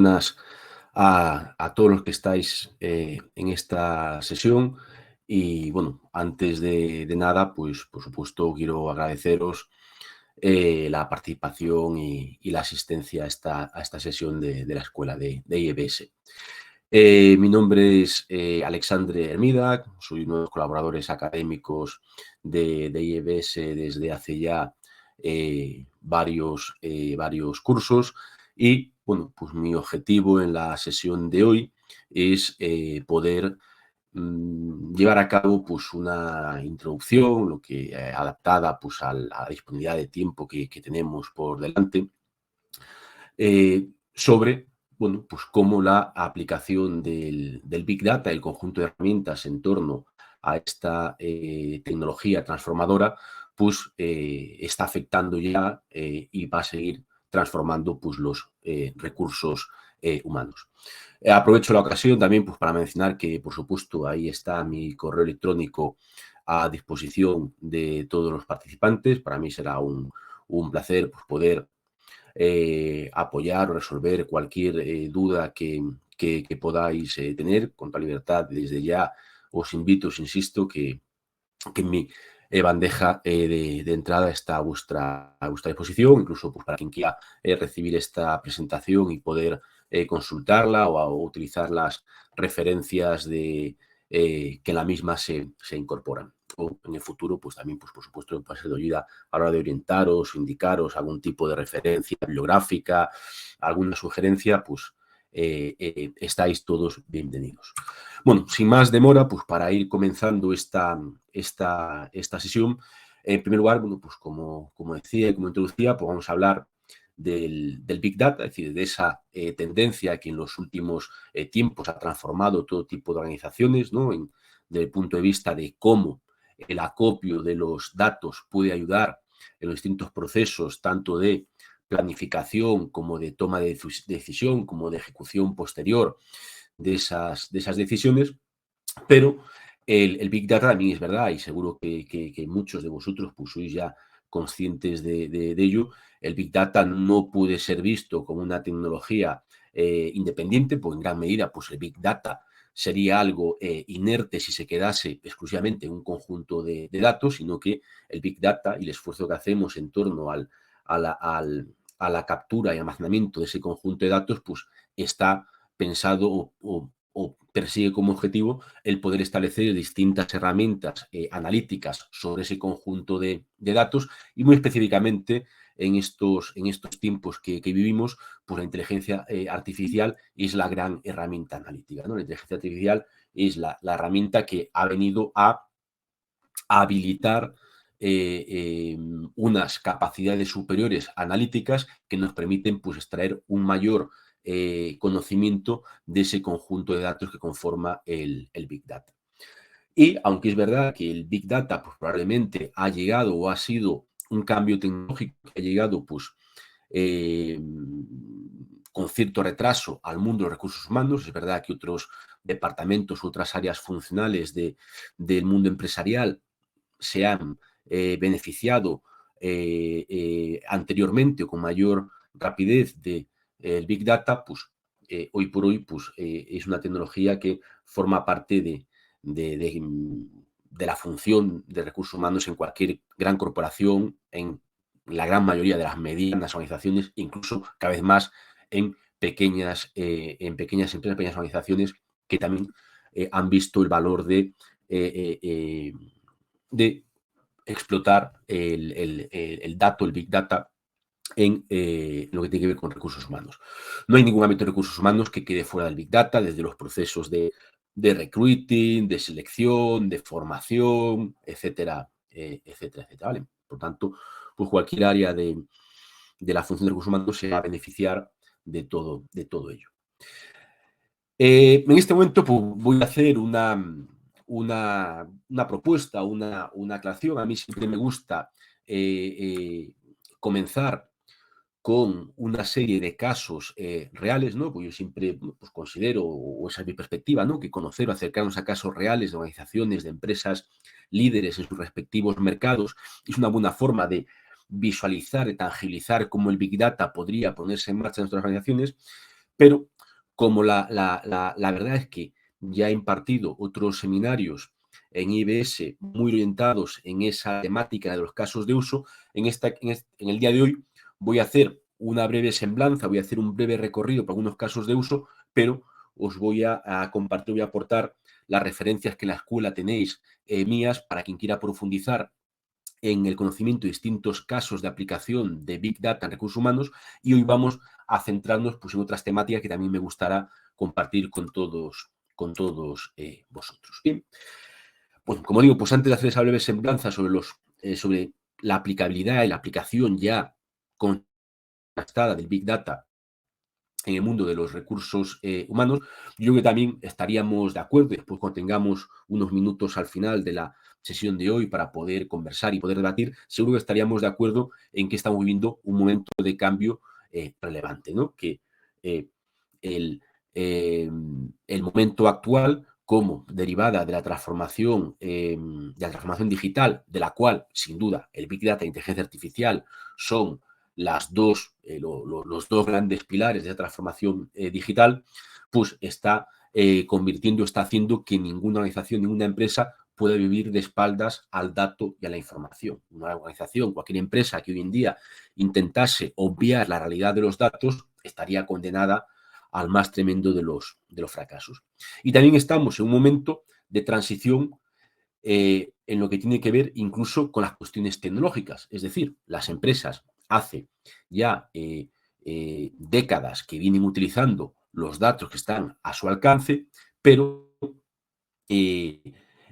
buenas a todos los que estáis en esta sesión. Y bueno, antes de nada, pues por supuesto quiero agradeceros la participación y la asistencia a esta sesión de la escuela de IEBS. Mi nombre es Alexandre Hermida, soy uno de los colaboradores académicos de IEBS desde hace ya varios cursos. Y bueno, pues mi objetivo en la sesión de hoy es poder llevar a cabo pues una introducción, lo que adaptada pues a la disponibilidad de tiempo que tenemos por delante, sobre bueno, pues cómo la aplicación del Big Data, el conjunto de herramientas en torno a esta tecnología transformadora, pues está afectando ya y va a seguir transformando pues, los recursos humanos. Aprovecho la ocasión también pues, para mencionar que, por supuesto, ahí está mi correo electrónico a disposición de todos los participantes. Para mí será un placer pues, poder apoyar o resolver cualquier duda que podáis tener con toda libertad. Desde ya os invito, os insisto, que en mi bandeja de entrada está a vuestra disposición, incluso pues, para quien quiera recibir esta presentación y poder consultarla o utilizar las referencias que en la misma se incorporan. O en el futuro, pues también, pues, por supuesto, puede ser de ayuda a la hora de orientaros o indicaros algún tipo de referencia bibliográfica, alguna sugerencia, pues estáis todos bienvenidos. Bueno, sin más demora, pues para ir comenzando esta sesión, en primer lugar, bueno, pues como decía y como introducía, pues vamos a hablar del Big Data, es decir, de esa tendencia que en los últimos tiempos ha transformado todo tipo de organizaciones, ¿no? Desde el punto de vista de cómo el acopio de los datos puede ayudar en los distintos procesos, tanto de planificación como de toma de decisión, como de ejecución posterior de esas decisiones. Pero el Big Data también es verdad, y seguro que muchos de vosotros pues, sois ya conscientes de ello. El Big Data no puede ser visto como una tecnología independiente, pues en gran medida pues el Big Data sería algo inerte si se quedase exclusivamente en un conjunto de datos, sino que el Big Data y el esfuerzo que hacemos en torno a la captura y almacenamiento de ese conjunto de datos, pues está pensado o persigue como objetivo el poder establecer distintas herramientas analíticas sobre ese conjunto de datos, y muy específicamente en estos tiempos que vivimos, pues la inteligencia artificial es la gran herramienta analítica, ¿no? La inteligencia artificial es la herramienta que ha venido a habilitar unas capacidades superiores analíticas que nos permiten pues, extraer un mayor conocimiento de ese conjunto de datos que conforma el Big Data. Y aunque es verdad que el Big Data pues, probablemente ha llegado o ha sido un cambio tecnológico que ha llegado pues, con cierto retraso al mundo de los recursos humanos, es verdad que otros departamentos, otras áreas funcionales del mundo empresarial se han beneficiado anteriormente o con mayor rapidez del Big Data, pues hoy por hoy pues, es una tecnología que forma parte de la función de recursos humanos en cualquier gran corporación, en la gran mayoría de las medianas organizaciones, incluso cada vez más en pequeñas empresas, pequeñas organizaciones que también han visto el valor de explotar el dato, el Big Data, en lo que tiene que ver con recursos humanos. No hay ningún ámbito de recursos humanos que quede fuera del Big Data, desde los procesos de recruiting, de selección, de formación, etcétera, etcétera, etcétera. ¿Vale? Por tanto, pues cualquier área de la función de recursos humanos se va a beneficiar de todo ello. En este momento pues, voy a hacer una propuesta, una aclaración. A mí siempre me gusta comenzar con una serie de casos reales, ¿no? Pues yo siempre pues considero, o esa es mi perspectiva, ¿no? Que conocer o acercarnos a casos reales de organizaciones, de empresas líderes en sus respectivos mercados es una buena forma de visualizar, de tangibilizar cómo el Big Data podría ponerse en marcha en nuestras organizaciones. pero como la verdad es que ya he impartido otros seminarios en IBS muy orientados en esa temática de los casos de uso, en el día de hoy voy a hacer una breve semblanza, voy a hacer un breve recorrido por algunos casos de uso, pero os voy a compartir, voy a aportar las referencias que en la escuela tenéis mías para quien quiera profundizar en el conocimiento de distintos casos de aplicación de Big Data en recursos humanos, y hoy vamos a centrarnos pues, en otras temáticas que también me gustará compartir con todos vosotros. Bien, pues como digo, pues antes de hacer esa breve semblanza sobre la aplicabilidad y la aplicación ya contrastada del Big Data en el mundo de los recursos humanos, yo creo que también estaríamos de acuerdo, después cuando tengamos unos minutos al final de la sesión de hoy para poder conversar y poder debatir, seguro que estaríamos de acuerdo en que estamos viviendo un momento de cambio relevante, ¿no? Que eh, el, el momento actual, como derivada de la transformación digital, de la cual, sin duda, el Big Data e inteligencia artificial son los dos grandes pilares de la transformación digital, pues está convirtiendo, está haciendo que ninguna organización, ninguna empresa pueda vivir de espaldas al dato y a la información. Una organización, cualquier empresa que hoy en día intentase obviar la realidad de los datos, estaría condenada al más tremendo de los fracasos. Y también estamos en un momento de transición en lo que tiene que ver incluso con las cuestiones tecnológicas. Es decir, las empresas hace ya décadas que vienen utilizando los datos que están a su alcance, pero eh,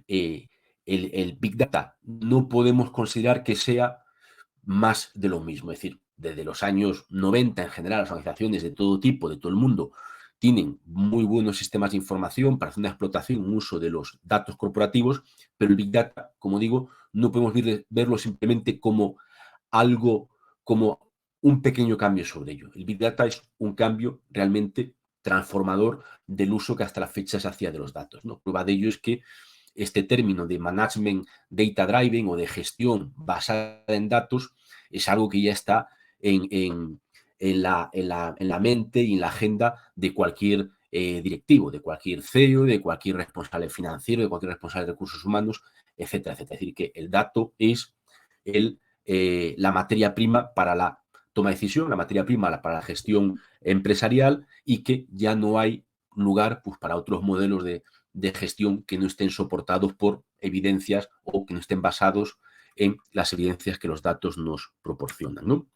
eh, el Big Data no podemos considerar que sea más de lo mismo. Es decir, desde los años 90 en general, las organizaciones de todo tipo, de todo el mundo, tienen muy buenos sistemas de información para hacer una explotación, un uso de los datos corporativos, pero el Big Data, como digo, no podemos verlo simplemente como algo, como un pequeño cambio sobre ello. El Big Data es un cambio realmente transformador del uso que hasta la fecha se hacía de los datos, ¿no? Prueba de ello es que este término de management data driving o de gestión basada en datos es algo que ya está en la mente y en la agenda de cualquier directivo, de cualquier CEO, de cualquier responsable financiero, de cualquier responsable de recursos humanos, etcétera, etcétera. Es decir, que el dato es la materia prima para la toma de decisión, la materia prima para la gestión empresarial, y que ya no hay lugar pues, para otros modelos de gestión que no estén soportados por evidencias o que no estén basados en las evidencias que los datos nos proporcionan, ¿no?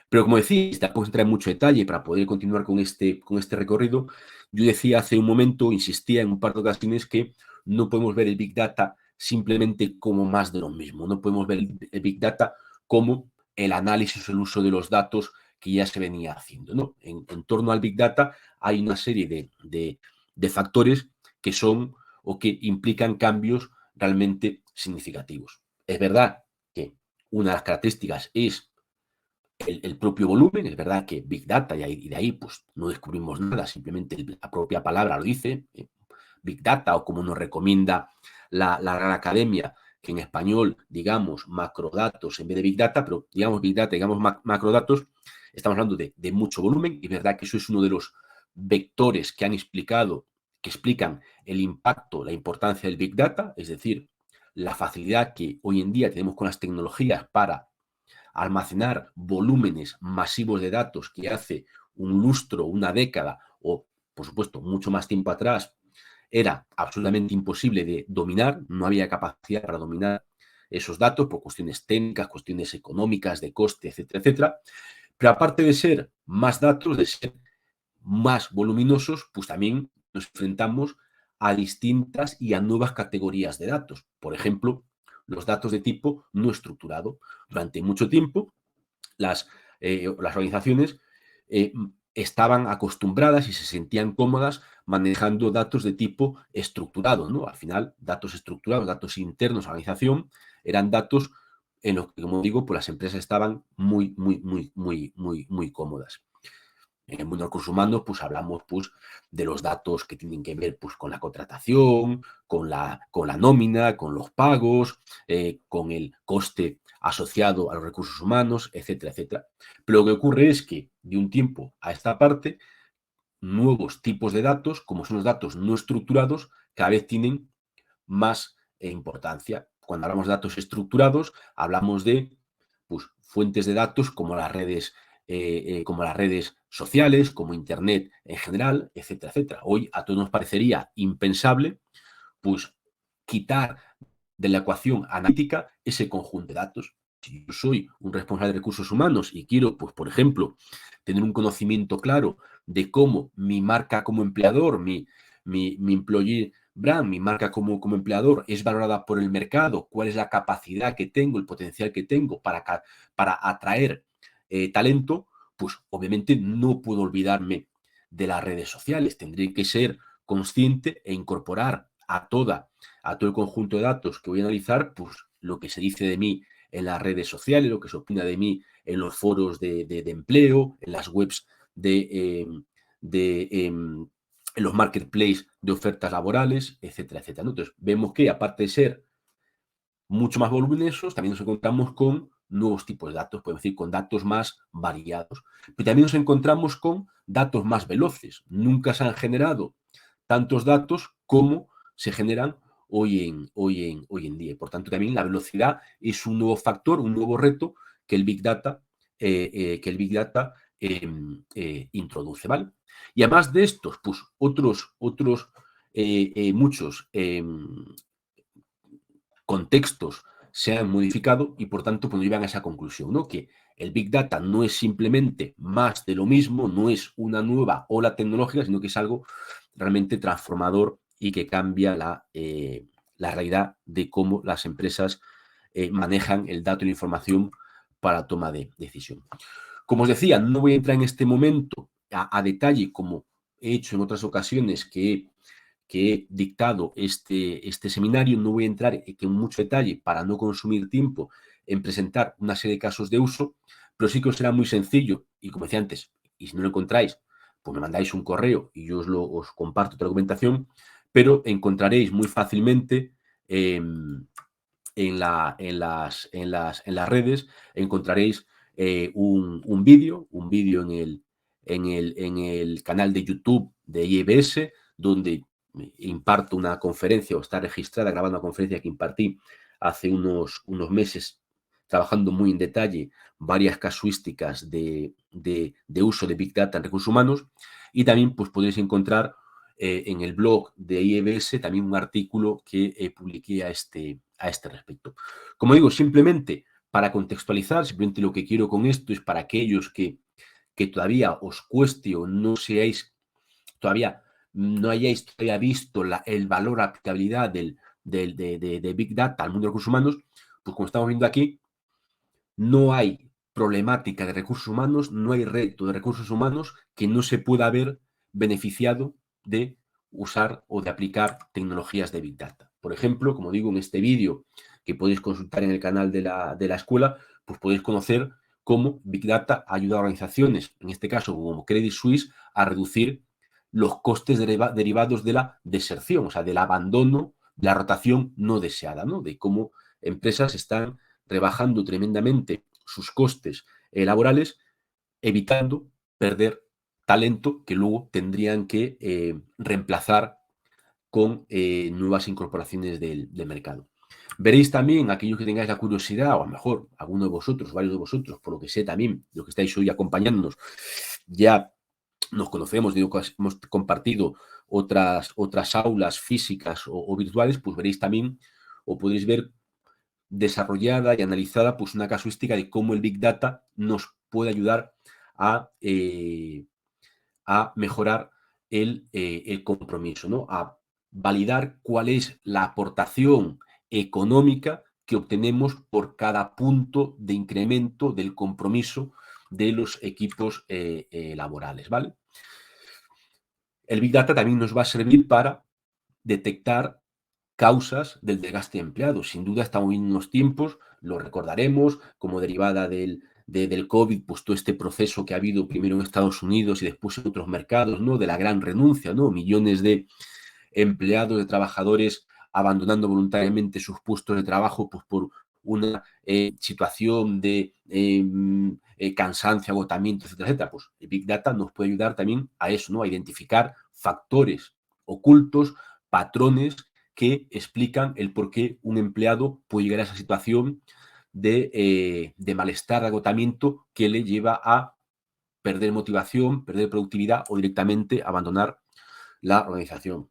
Pero como decía, tampoco entrar en mucho detalle para poder continuar con este recorrido. Yo decía hace un momento, insistía en un par de ocasiones, que no podemos ver el Big Data simplemente como más de lo mismo. No podemos ver el Big Data como el análisis o el uso de los datos que ya se venía haciendo, ¿no? En torno al Big Data hay una serie de factores que son o que implican cambios realmente significativos. Es verdad que una de las características es el propio volumen. Es verdad que Big Data, y de ahí pues no descubrimos nada, simplemente la propia palabra lo dice, Big Data, o como nos recomienda la Real Academia, que en español digamos macrodatos en vez de Big Data, pero digamos Big Data, digamos macrodatos, estamos hablando de mucho volumen, y es verdad que eso es uno de los vectores que han explicado, que explican el impacto, la importancia del Big Data, es decir, la facilidad que hoy en día tenemos con las tecnologías para almacenar volúmenes masivos de datos que hace un lustro, una década o, por supuesto, mucho más tiempo atrás, era absolutamente imposible de dominar. No había capacidad para dominar esos datos por cuestiones técnicas, cuestiones económicas, de coste, etcétera, etcétera. Pero aparte de ser más datos, de ser más voluminosos, pues también nos enfrentamos a distintas y a nuevas categorías de datos. Por ejemplo, los datos de tipo no estructurado. Durante mucho tiempo, las organizaciones estaban acostumbradas y se sentían cómodas manejando datos de tipo estructurado, ¿no? Al final, datos estructurados, datos internos a la organización, eran datos en los que, como digo, pues las empresas estaban muy cómodas. En el mundo de recursos humanos, pues hablamos pues, de los datos que tienen que ver pues, con la contratación, con la nómina, con los pagos, con el coste asociado a los recursos humanos, etcétera, etcétera. Pero lo que ocurre es que de un tiempo a esta parte, nuevos tipos de datos, como son los datos no estructurados, cada vez tienen más importancia. Cuando hablamos de datos estructurados, hablamos de pues, fuentes de datos como las redes sociales, como Internet en general, etcétera, etcétera. Hoy a todos nos parecería impensable pues, quitar de la ecuación analítica ese conjunto de datos. Si yo soy un responsable de recursos humanos y quiero, pues, por ejemplo, tener un conocimiento claro de cómo mi marca como empleador, mi employee brand, mi marca como empleador es valorada por el mercado, cuál es la capacidad que tengo, el potencial que tengo para atraer talento, pues obviamente no puedo olvidarme de las redes sociales. Tendré que ser consciente e incorporar a todo el conjunto de datos que voy a analizar, pues lo que se dice de mí en las redes sociales, lo que se opina de mí en los foros de empleo, en las webs en los marketplaces de ofertas laborales, etcétera, etcétera, ¿no? Entonces, vemos que aparte de ser mucho más voluminosos, también nos encontramos con nuevos tipos de datos, podemos decir, con datos más variados. Pero también nos encontramos con datos más veloces. Nunca se han generado tantos datos como se generan hoy en día. Por tanto, también la velocidad es un nuevo factor, un nuevo reto que el Big Data, introduce, ¿vale? Y además de estos, pues muchos contextos se han modificado y por tanto pues, nos llevan a esa conclusión, ¿no? Que el Big Data no es simplemente más de lo mismo, no es una nueva ola tecnológica, sino que es algo realmente transformador y que cambia la realidad de cómo las empresas manejan el dato y la información para la toma de decisión. Como os decía, no voy a entrar en este momento a detalle, como he hecho en otras ocasiones que he dictado este seminario. No voy a entrar en mucho detalle para no consumir tiempo en presentar una serie de casos de uso, pero sí que os será muy sencillo y como decía antes, y si no lo encontráis, pues me mandáis un correo y yo os comparto otra documentación, pero encontraréis muy fácilmente en las redes, encontraréis un vídeo en el canal de YouTube de IEBS, donde imparto una conferencia o está registrada, grabando una conferencia que impartí hace unos meses, trabajando muy en detalle varias casuísticas de uso de Big Data en recursos humanos, y también pues podéis encontrar en el blog de IEBS también un artículo que publiqué a este respecto. Como digo, simplemente para contextualizar, simplemente lo que quiero con esto es para aquellos que todavía os cueste o no seáis todavía no hayáis todavía visto el valor, la aplicabilidad de Big Data al mundo de recursos humanos, pues como estamos viendo aquí, no hay problemática de recursos humanos, no hay reto de recursos humanos que no se pueda haber beneficiado de usar o de aplicar tecnologías de Big Data. Por ejemplo, como digo en este vídeo que podéis consultar en el canal de la escuela, pues podéis conocer cómo Big Data ayuda a organizaciones, en este caso como Credit Suisse, a reducir los costes derivados de la deserción, o sea, del abandono, de la rotación no deseada, ¿no? De cómo empresas están rebajando tremendamente sus costes laborales, evitando perder talento que luego tendrían que reemplazar con nuevas incorporaciones del mercado. Veréis también, aquellos que tengáis la curiosidad, o a lo mejor alguno de vosotros, varios de vosotros, por lo que sé también, los que estáis hoy acompañándonos, ya nos conocemos, digo, hemos compartido otras aulas físicas o virtuales, pues veréis también, o podréis ver desarrollada y analizada pues una casuística de cómo el Big Data nos puede ayudar a mejorar el compromiso, ¿no? A validar cuál es la aportación económica que obtenemos por cada punto de incremento del compromiso de los equipos laborales, ¿vale? El Big Data también nos va a servir para detectar causas del desgaste de empleados. Sin duda estamos viendo unos tiempos, lo recordaremos, como derivada del COVID, pues todo este proceso que ha habido primero en Estados Unidos y después en otros mercados, ¿no? De la gran renuncia, ¿no? Millones de empleados, de trabajadores abandonando voluntariamente sus puestos de trabajo pues, una situación de cansancio, agotamiento, etcétera, etcétera. Pues el Big Data nos puede ayudar también a eso, ¿no? A identificar factores ocultos, patrones que explican el por qué un empleado puede llegar a esa situación de malestar, de agotamiento que le lleva a perder motivación, perder productividad o directamente abandonar la organización.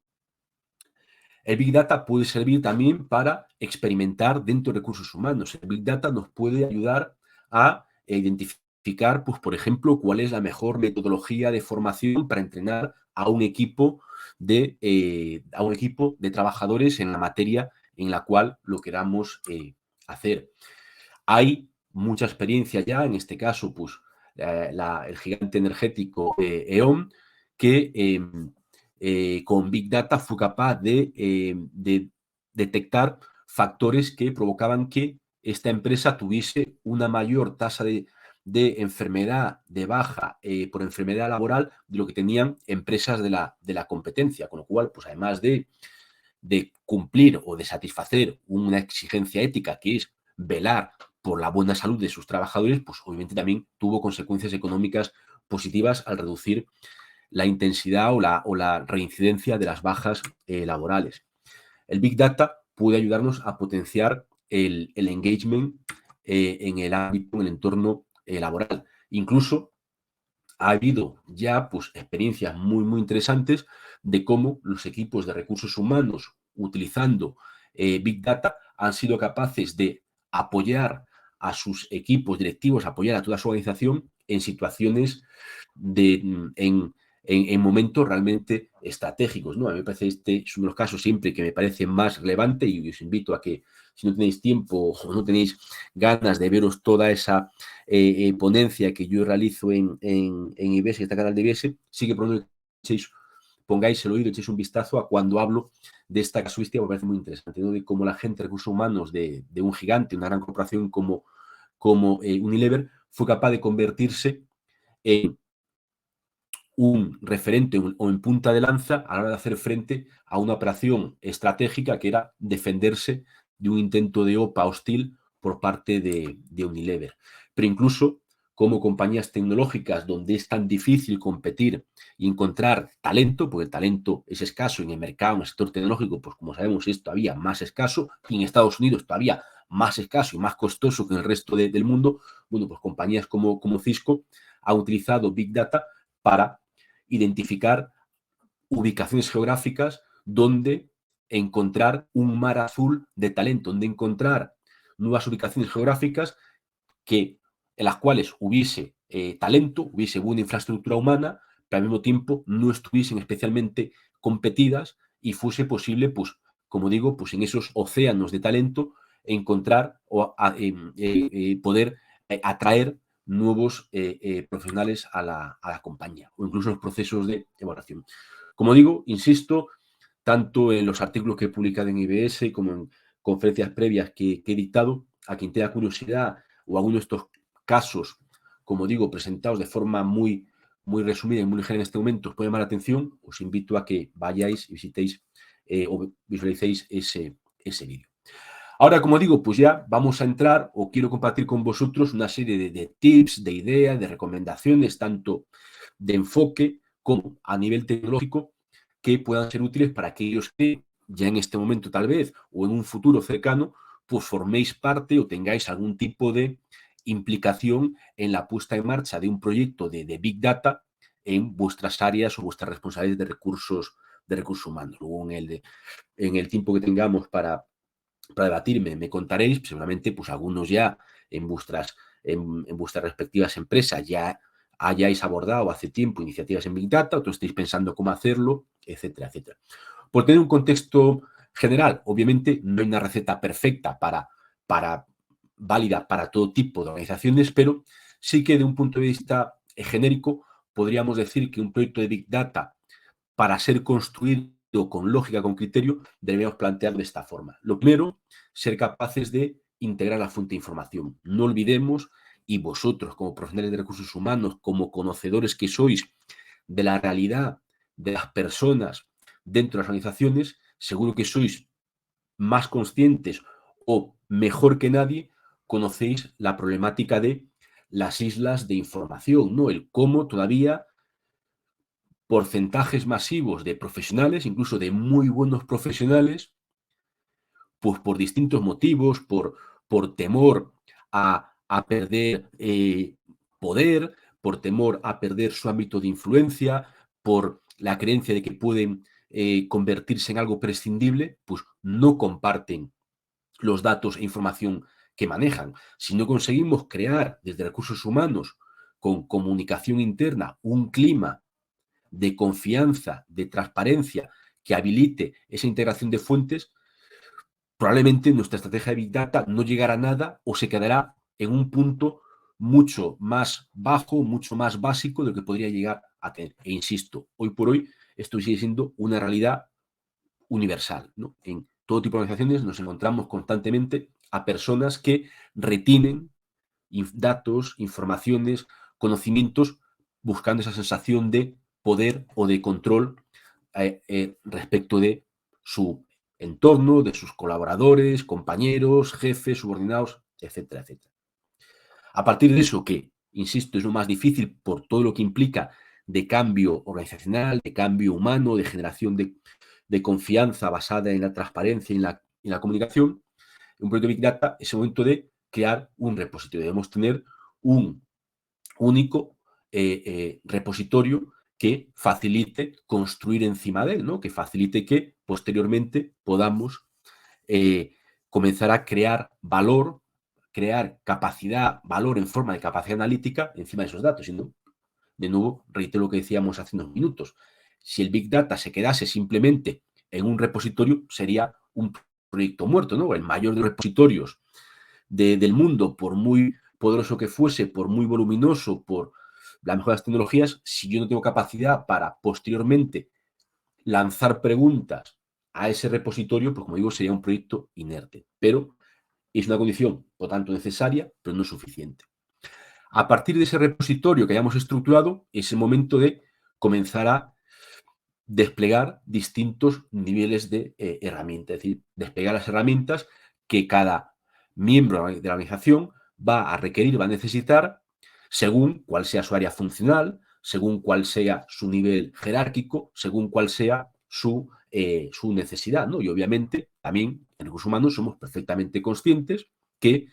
El Big Data puede servir también para experimentar dentro de recursos humanos. El Big Data nos puede ayudar a identificar, pues, por ejemplo, cuál es la mejor metodología de formación para entrenar a un equipo de trabajadores en la materia en la cual lo queramos hacer. Hay mucha experiencia ya, en este caso, pues, el gigante energético E.ON, que con Big Data fue capaz de detectar factores que provocaban que esta empresa tuviese una mayor tasa de enfermedad, de baja por enfermedad laboral de lo que tenían empresas de la competencia, con lo cual, pues además de cumplir o de satisfacer una exigencia ética que es velar por la buena salud de sus trabajadores, pues obviamente también tuvo consecuencias económicas positivas al reducir la intensidad o la reincidencia de las bajas laborales. El Big Data puede ayudarnos a potenciar el engagement en el ámbito, en el entorno laboral. Incluso ha habido ya, pues, experiencias muy, muy interesantes de cómo los equipos de recursos humanos, utilizando Big Data, han sido capaces de apoyar a sus equipos directivos, apoyar a toda su organización en situaciones en momentos realmente estratégicos, ¿no? A mí me parece este es uno de los casos siempre que me parece más relevante y os invito a que, si no tenéis tiempo o no tenéis ganas de veros toda esa ponencia que yo realizo en IBS, en este canal de IBS, sí que por lo menos pongáis el oído, echéis un vistazo a cuando hablo de esta casuística, me parece muy interesante, ¿no? De cómo la gente de recursos humanos de un gigante, una gran corporación como Unilever, fue capaz de convertirse en un referente o en punta de lanza a la hora de hacer frente a una operación estratégica que era defenderse de un intento de OPA hostil por parte de Unilever. Pero incluso como compañías tecnológicas donde es tan difícil competir y encontrar talento, porque el talento es escaso en el mercado, en el sector tecnológico, pues como sabemos es todavía más escaso, y en Estados Unidos todavía más escaso y más costoso que en el resto del mundo, bueno, pues compañías como Cisco han utilizado Big Data para identificar ubicaciones geográficas donde encontrar un mar azul de talento, donde encontrar nuevas ubicaciones geográficas en las cuales hubiese talento, hubiese buena infraestructura humana, pero al mismo tiempo no estuviesen especialmente competidas y fuese posible, pues, como digo, pues en esos océanos de talento encontrar o poder atraer nuevos profesionales a la compañía o incluso los procesos de evaluación. Como digo, insisto, tanto en los artículos que he publicado en IBS como en conferencias previas que he dictado, a quien tenga curiosidad o alguno de estos casos, como digo, presentados de forma muy, muy resumida y muy ligera en este momento, os puede llamar la atención, os invito a que vayáis y visitéis o visualicéis ese vídeo. Ahora, como digo, pues ya vamos a entrar o quiero compartir con vosotros una serie de tips, de ideas, de recomendaciones, tanto de enfoque como a nivel tecnológico, que puedan ser útiles para aquellos que ya en este momento tal vez o en un futuro cercano, pues forméis parte o tengáis algún tipo de implicación en la puesta en marcha de un proyecto de Big Data en vuestras áreas o vuestras responsabilidades de recursos humanos. Luego en el tiempo que tengamos para debatirme, me contaréis, seguramente pues algunos ya en vuestras respectivas empresas ya hayáis abordado hace tiempo iniciativas en Big Data, otros estéis pensando cómo hacerlo, etcétera, etcétera. Por tener un contexto general, obviamente no hay una receta perfecta válida para todo tipo de organizaciones, pero sí que de un punto de vista genérico podríamos decir que un proyecto de Big Data, para ser construido con lógica, con criterio, debemos plantear de esta forma. Lo primero, ser capaces de integrar la fuente de información. No olvidemos, y vosotros como profesionales de recursos humanos, como conocedores que sois de la realidad de las personas dentro de las organizaciones, seguro que sois más conscientes o mejor que nadie conocéis la problemática de las islas de información, ¿no? El cómo todavía porcentajes masivos de profesionales, incluso de muy buenos profesionales, pues por distintos motivos, por temor a perder poder, por temor a perder su ámbito de influencia, por la creencia de que pueden convertirse en algo prescindible, pues no comparten los datos e información que manejan. Si no conseguimos crear desde recursos humanos, con comunicación interna, un clima de confianza, de transparencia, que habilite esa integración de fuentes, probablemente nuestra estrategia de Big Data no llegará a nada o se quedará en un punto mucho más bajo, mucho más básico de lo que podría llegar a tener. E insisto, hoy por hoy esto sigue siendo una realidad universal, ¿no? En todo tipo de organizaciones nos encontramos constantemente a personas que retienen datos, informaciones, conocimientos, buscando esa sensación de poder o de control respecto de su entorno, de sus colaboradores, compañeros, jefes, subordinados, etcétera, etcétera. A partir de eso, que, insisto, es lo más difícil por todo lo que implica de cambio organizacional, de cambio humano, de generación de confianza basada en la transparencia y en la comunicación, un proyecto de Big Data es el momento de crear un repositorio. Debemos tener un único repositorio que facilite construir encima de él, ¿no? Que facilite que posteriormente podamos comenzar a crear valor, crear capacidad, valor en forma de capacidad analítica encima de esos datos. Y no, de nuevo, reitero lo que decíamos hace unos minutos. Si el Big Data se quedase simplemente en un repositorio, sería un proyecto muerto, ¿no? El mayor de los repositorios del mundo, por muy poderoso que fuese, por muy voluminoso, por las mejores tecnologías, si yo no tengo capacidad para posteriormente lanzar preguntas a ese repositorio, pues como digo, sería un proyecto inerte. Pero es una condición, por tanto, necesaria, pero no suficiente. A partir de ese repositorio que hayamos estructurado, es el momento de comenzar a desplegar distintos niveles de herramientas, es decir, desplegar las herramientas que cada miembro de la organización va a requerir, va a necesitar, según cuál sea su área funcional, según cuál sea su nivel jerárquico, según cuál sea su necesidad, ¿no? Y obviamente también en recursos humanos somos perfectamente conscientes que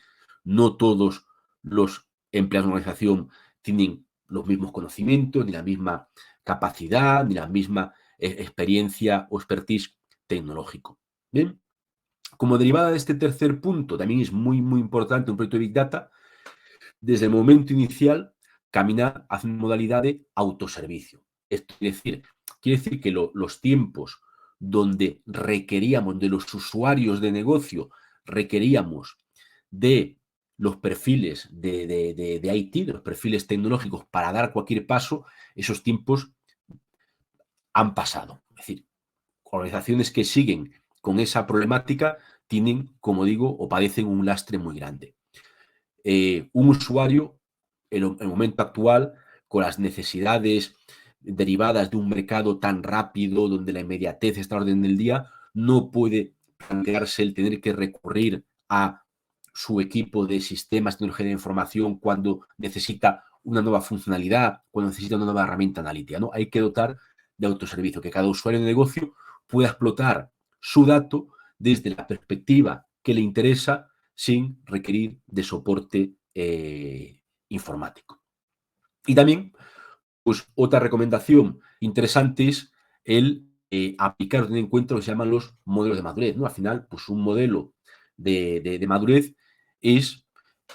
no todos los empleados de una organización tienen los mismos conocimientos, ni la misma capacidad, ni la misma experiencia o expertise tecnológico. Bien, como derivada de este tercer punto, también es muy, muy importante un proyecto de Big Data, desde el momento inicial, caminar hacia una modalidad de autoservicio. Esto quiere decir que los tiempos donde requeríamos, de los usuarios de negocio, requeríamos de los perfiles de IT, de los perfiles tecnológicos para dar cualquier paso, esos tiempos han pasado. Es decir, organizaciones que siguen con esa problemática tienen, como digo, o padecen un lastre muy grande. Un usuario, en el momento actual, con las necesidades derivadas de un mercado tan rápido, donde la inmediatez está a la orden del día, no puede plantearse el tener que recurrir a su equipo de sistemas de tecnología de información cuando necesita una nueva funcionalidad, cuando necesita una nueva herramienta analítica, ¿no? Hay que dotar de autoservicio, que cada usuario de negocio pueda explotar su dato desde la perspectiva que le interesa sin requerir de soporte informático. Y también, pues otra recomendación interesante es el aplicar, tener en cuenta lo que se llaman los modelos de madurez, ¿no? Al final, pues un modelo de madurez es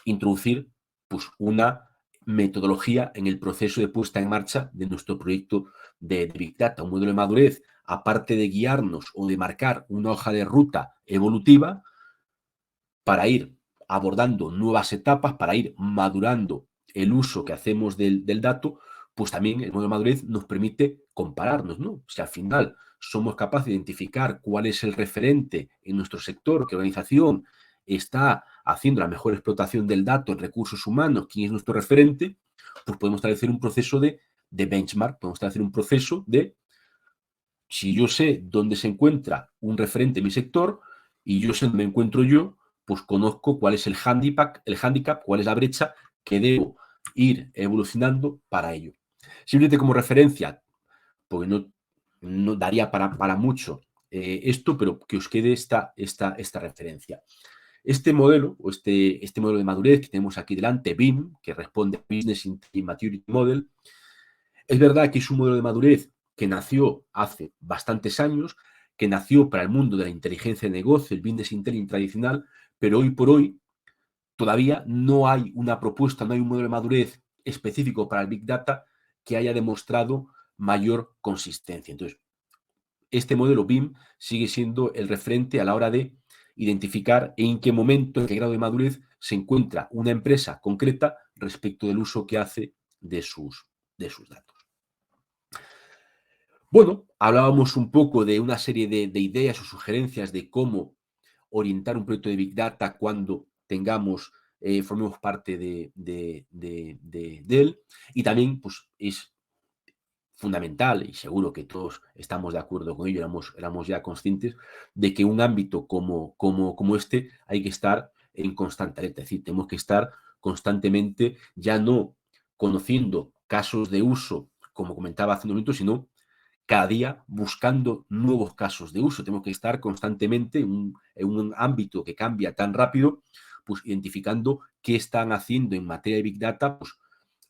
introducir pues una metodología en el proceso de puesta en marcha de nuestro proyecto de Big Data. Un modelo de madurez, aparte de guiarnos o de marcar una hoja de ruta evolutiva para ir abordando nuevas etapas, para ir madurando el uso que hacemos del dato, pues también el modelo de madurez nos permite compararnos, ¿no? Si al final somos capaces de identificar cuál es el referente en nuestro sector, qué organización está haciendo la mejor explotación del dato en recursos humanos, quién es nuestro referente, pues podemos establecer un proceso de benchmark, podemos establecer un proceso de, si yo sé dónde se encuentra un referente en mi sector y yo sé dónde me encuentro yo, pues conozco cuál es el handicap, cuál es la brecha que debo ir evolucionando para ello. Simplemente como referencia, porque no daría para mucho esto, pero que os quede esta referencia. Este modelo, o este modelo de madurez que tenemos aquí delante, BIM, que responde a Business Maturity Model, es verdad que es un modelo de madurez que nació hace bastantes años, que nació para el mundo de la inteligencia de negocio, el Business Intelligence tradicional, pero hoy por hoy todavía no hay una propuesta, no hay un modelo de madurez específico para el Big Data que haya demostrado mayor consistencia. Entonces, este modelo BIM sigue siendo el referente a la hora de identificar en qué momento, en qué grado de madurez se encuentra una empresa concreta respecto del uso que hace de sus datos. Bueno, hablábamos un poco de una serie de ideas o sugerencias de cómo orientar un proyecto de Big Data cuando formemos parte de él. Y también pues, es fundamental, y seguro que todos estamos de acuerdo con ello, éramos ya conscientes de que un ámbito como este hay que estar en constante alerta. Es decir, tenemos que estar constantemente ya no conociendo casos de uso, como comentaba hace un momento, sino cada día buscando nuevos casos de uso. Tenemos que estar constantemente en un ámbito que cambia tan rápido, pues identificando qué están haciendo en materia de Big Data, pues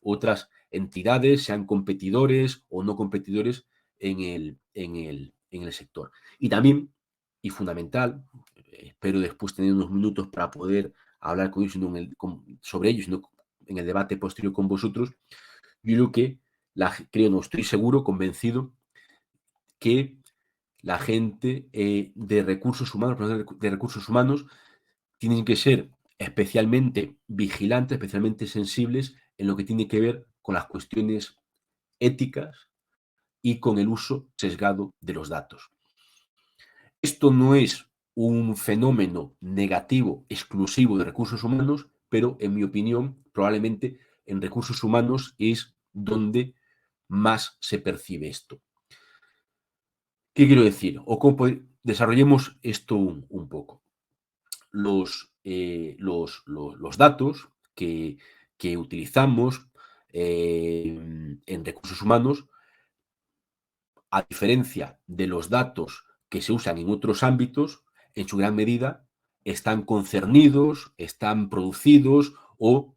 otras entidades, sean competidores o no competidores en el sector. Y también, y fundamental, espero después tener unos minutos para poder hablar con ellos, sobre ellos, sino en el debate posterior con vosotros, yo creo que, no estoy seguro, convencido, que la gente de recursos humanos, tienen que ser especialmente vigilantes, especialmente sensibles en lo que tiene que ver con las cuestiones éticas y con el uso sesgado de los datos. Esto no es un fenómeno negativo exclusivo de recursos humanos, pero en mi opinión, probablemente en recursos humanos es donde más se percibe esto. ¿Qué quiero decir? O cómo desarrollemos esto un poco. Los datos que utilizamos en recursos humanos, a diferencia de los datos que se usan en otros ámbitos, en su gran medida están concernidos, están producidos o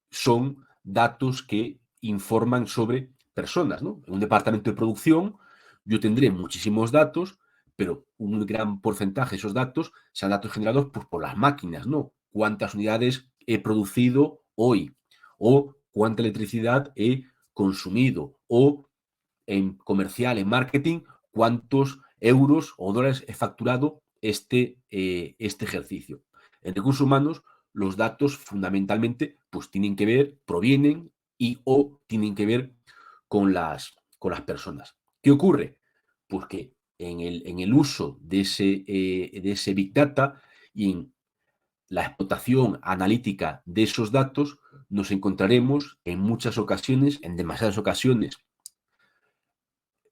son datos que informan sobre personas, ¿no? En un departamento de producción yo tendré muchísimos datos, pero un gran porcentaje de esos datos sean datos generados pues, por las máquinas, ¿no? ¿Cuántas unidades he producido hoy? O cuánta electricidad he consumido. O en comercial, en marketing, cuántos euros o dólares he facturado este ejercicio. En recursos humanos, los datos fundamentalmente pues tienen que ver, provienen y o tienen que ver con las personas. ¿Qué ocurre? Pues que en el uso de ese Big Data y en la explotación analítica de esos datos, nos encontraremos en muchas ocasiones, en demasiadas ocasiones,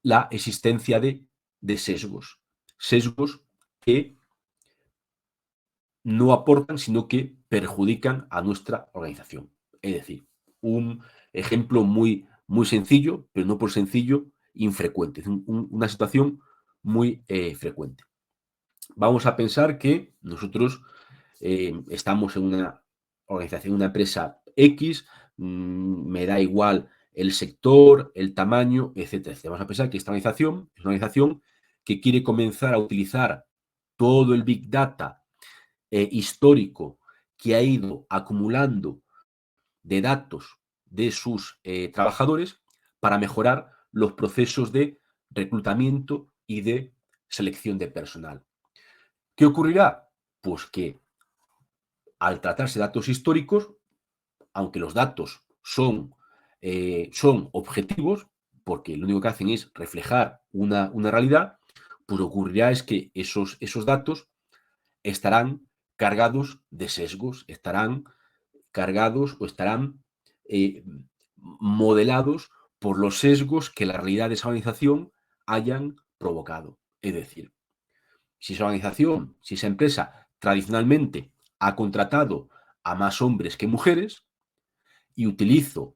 la existencia de sesgos. Sesgos que no aportan, sino que perjudican a nuestra organización. Es decir, un ejemplo muy, muy sencillo, pero no por sencillo, infrecuente. Es una situación muy frecuente. Vamos a pensar que nosotros estamos en una organización, una empresa X, me da igual el sector, el tamaño, etcétera. Vamos a pensar que esta organización es una organización que quiere comenzar a utilizar todo el Big Data histórico que ha ido acumulando de datos de sus trabajadores para mejorar los procesos de reclutamiento y de selección de personal. ¿Qué ocurrirá? Pues que al tratarse de datos históricos, aunque los datos son objetivos, porque lo único que hacen es reflejar una realidad, pues lo que ocurrirá es que esos datos estarán cargados de sesgos, estarán cargados o estarán modelados por los sesgos que la realidad de esa organización hayan provocado. Es decir, si esa organización, si esa empresa tradicionalmente ha contratado a más hombres que mujeres y utilizo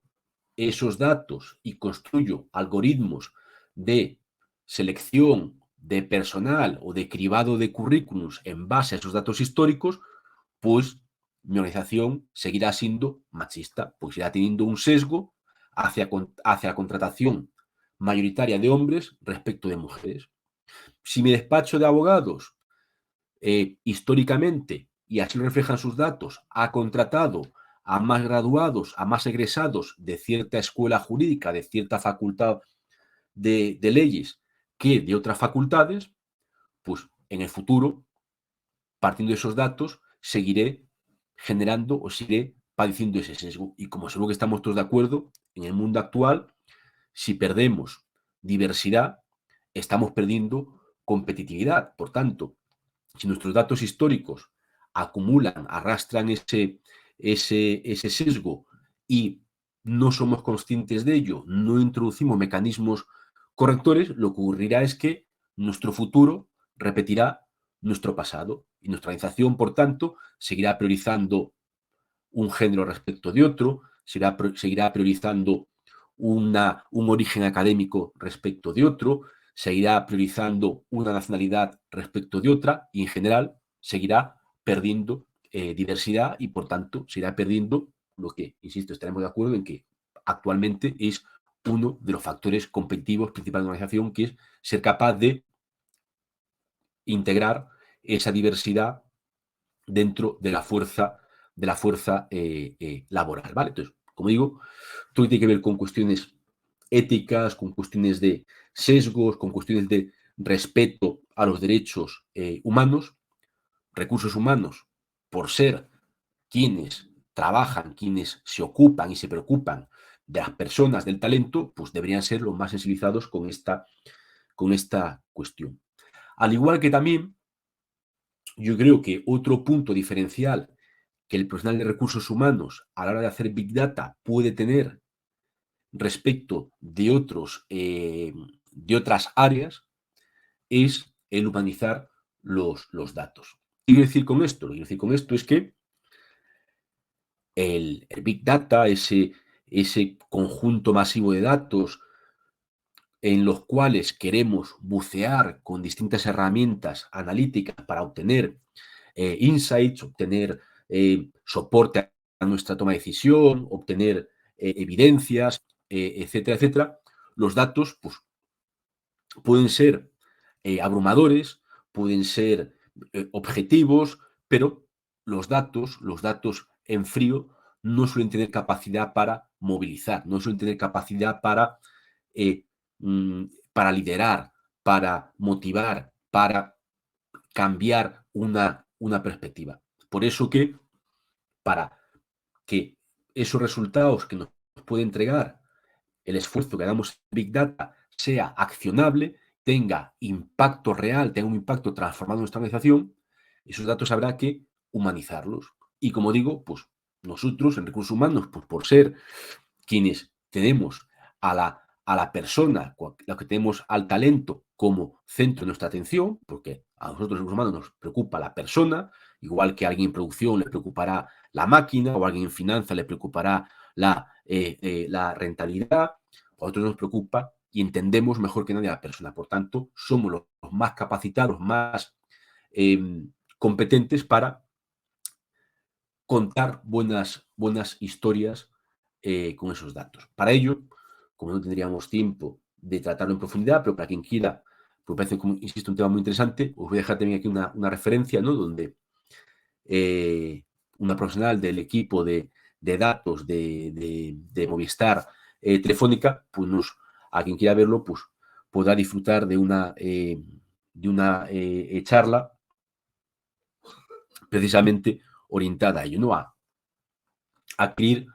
esos datos y construyo algoritmos de selección de personal o de cribado de currículums en base a esos datos históricos, pues mi organización seguirá siendo machista, pues irá teniendo un sesgo hacia la contratación mayoritaria de hombres respecto de mujeres. Si mi despacho de abogados, históricamente, y así lo reflejan sus datos, ha contratado a más graduados, a más egresados de cierta escuela jurídica, de cierta facultad de leyes que de otras facultades, pues en el futuro, partiendo de esos datos, seguiré generando o seguiré padeciendo ese sesgo. Y como seguro que estamos todos de acuerdo, en el mundo actual, si perdemos diversidad, estamos perdiendo competitividad. Por tanto, si nuestros datos históricos acumulan, arrastran ese sesgo y no somos conscientes de ello, no introducimos mecanismos correctores, lo que ocurrirá es que nuestro futuro repetirá nuestro pasado y nuestra organización, por tanto, seguirá priorizando un género respecto de otro, seguirá priorizando un origen académico respecto de otro, seguirá priorizando una nacionalidad respecto de otra y en general seguirá perdiendo diversidad y por tanto seguirá perdiendo lo que, insisto, estaremos de acuerdo en que actualmente es uno de los factores competitivos principales de una organización, que es ser capaz de integrar esa diversidad dentro de la fuerza laboral, ¿vale? Entonces, como digo, todo tiene que ver con cuestiones éticas, con cuestiones de sesgos, con cuestiones de respeto a los derechos humanos, recursos humanos, por ser quienes trabajan, quienes se ocupan y se preocupan de las personas, del talento, pues deberían ser los más sensibilizados con esta cuestión. Al igual que también, yo creo que otro punto diferencial que el profesional de recursos humanos a la hora de hacer Big Data puede tener respecto de otras áreas es el humanizar los datos. ¿Qué quiero decir con esto? Lo que quiero decir con esto es que el Big Data, ese conjunto masivo de datos en los cuales queremos bucear con distintas herramientas analíticas para obtener insights, obtener soporte a nuestra toma de decisión, obtener evidencias, etcétera, etcétera, los datos pues, pueden ser abrumadores, pueden ser objetivos, pero los datos en frío, no suelen tener capacidad para movilizar, no suelen tener capacidad eh, para liderar, para motivar, para cambiar una perspectiva. Por eso que para que esos resultados que nos puede entregar el esfuerzo que damos en Big Data sea accionable, tenga impacto real, tenga un impacto transformado en nuestra organización, esos datos habrá que humanizarlos. Y como digo, pues nosotros en recursos humanos, pues por ser quienes tenemos a la persona, lo que tenemos al talento como centro de nuestra atención, porque a nosotros los humanos nos preocupa la persona, igual que a alguien en producción le preocupará la máquina o a alguien en finanzas le preocupará la rentabilidad, a nosotros nos preocupa y entendemos mejor que nadie a la persona. Por tanto, somos los más capacitados, más competentes para contar buenas historias con esos datos. Para ello, como no tendríamos tiempo de tratarlo en profundidad, pero para quien quiera, pues me parece, como, insisto, un tema muy interesante, os voy a dejar también aquí una referencia, ¿no? Donde una profesional del equipo de datos de Movistar Telefónica, pues a quien quiera verlo, pues podrá disfrutar de una charla precisamente orientada a ello, ¿no? A adquirir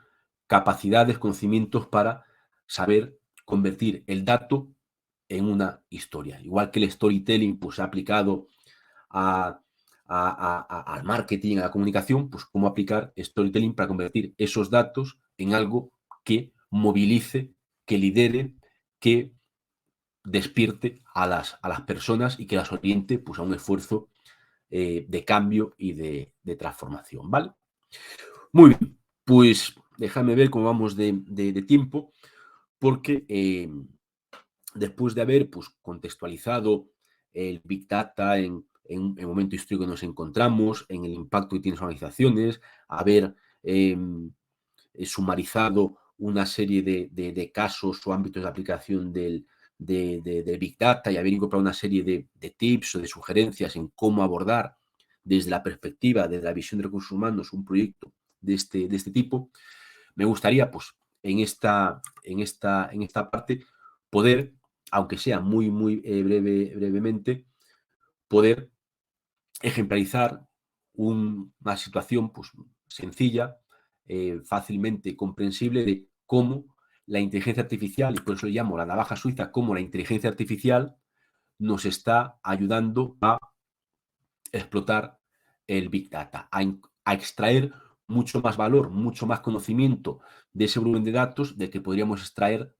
capacidades, conocimientos para saber convertir el dato en una historia. Igual que el storytelling pues, ha aplicado al marketing, a la comunicación, pues cómo aplicar storytelling para convertir esos datos en algo que movilice, que lidere, que despierte a las personas y que las oriente pues, a un esfuerzo de cambio y de transformación, ¿vale? Muy bien, pues déjame ver cómo vamos de tiempo, porque después de haber pues, contextualizado el Big Data en el momento histórico que nos encontramos, en el impacto que tiene en las organizaciones, haber sumarizado una serie de casos o ámbitos de aplicación del Big Data y haber incorporado una serie de tips o de sugerencias en cómo abordar desde la perspectiva, desde la visión de recursos humanos, un proyecto de este tipo, me gustaría, pues, en esta parte, poder, aunque sea muy brevemente, poder ejemplarizar una situación pues, sencilla, fácilmente comprensible de cómo la inteligencia artificial, y por eso le llamo la navaja suiza, cómo la inteligencia artificial nos está ayudando a explotar el Big Data, a extraer mucho más valor, mucho más conocimiento de ese volumen de datos del que podríamos extraer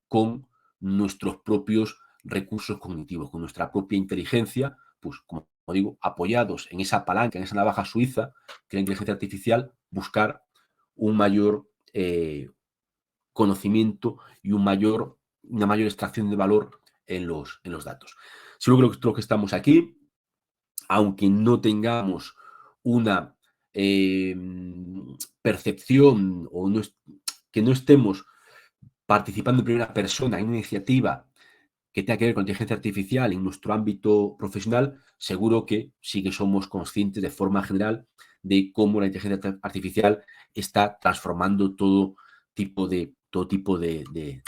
con nuestros propios recursos cognitivos, con nuestra propia inteligencia, pues como digo, apoyados en esa palanca, en esa navaja suiza, que es la inteligencia artificial, buscar un mayor conocimiento y una mayor extracción de valor en los datos. Seguro que estamos aquí, aunque no tengamos una percepción o que no estemos participando en primera persona en una iniciativa que tenga que ver con inteligencia artificial en nuestro ámbito profesional, seguro que sí que somos conscientes de forma general de cómo la inteligencia artificial está transformando todo tipo de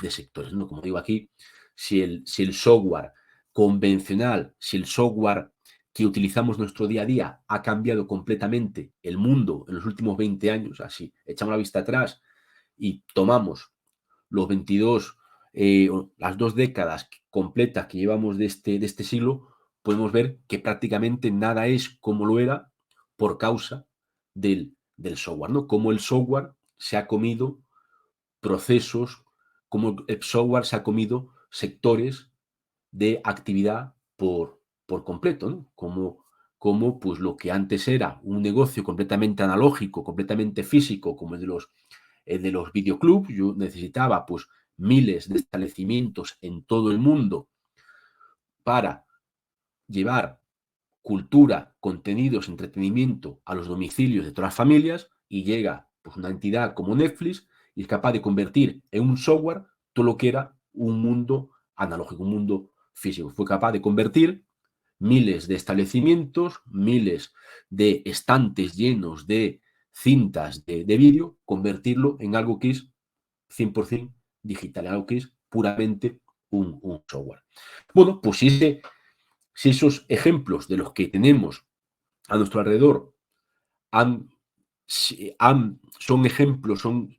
sectores, ¿no? Como digo aquí, si el software convencional, si el software que utilizamos en nuestro día a día ha cambiado completamente el mundo en los últimos 20 años, así, echamos la vista atrás y tomamos los 22, las 2 décadas completas que llevamos de este siglo, podemos ver que prácticamente nada es como lo era por causa del software, ¿no? Como el software se ha comido procesos, como el software se ha comido sectores de actividad por completo, ¿no? Como pues lo que antes era un negocio completamente analógico, completamente físico, como el de los videoclubs, yo necesitaba pues miles de establecimientos en todo el mundo para llevar cultura, contenidos, entretenimiento a los domicilios de todas las familias y llega pues una entidad como Netflix y es capaz de convertir en un software todo lo que era un mundo analógico, un mundo físico. Fue capaz de convertir miles de establecimientos, miles de estantes llenos de cintas de vídeo, convertirlo en algo que es 100% digital, algo que es puramente un software. Bueno, pues si esos ejemplos de los que tenemos a nuestro alrededor son ejemplos, son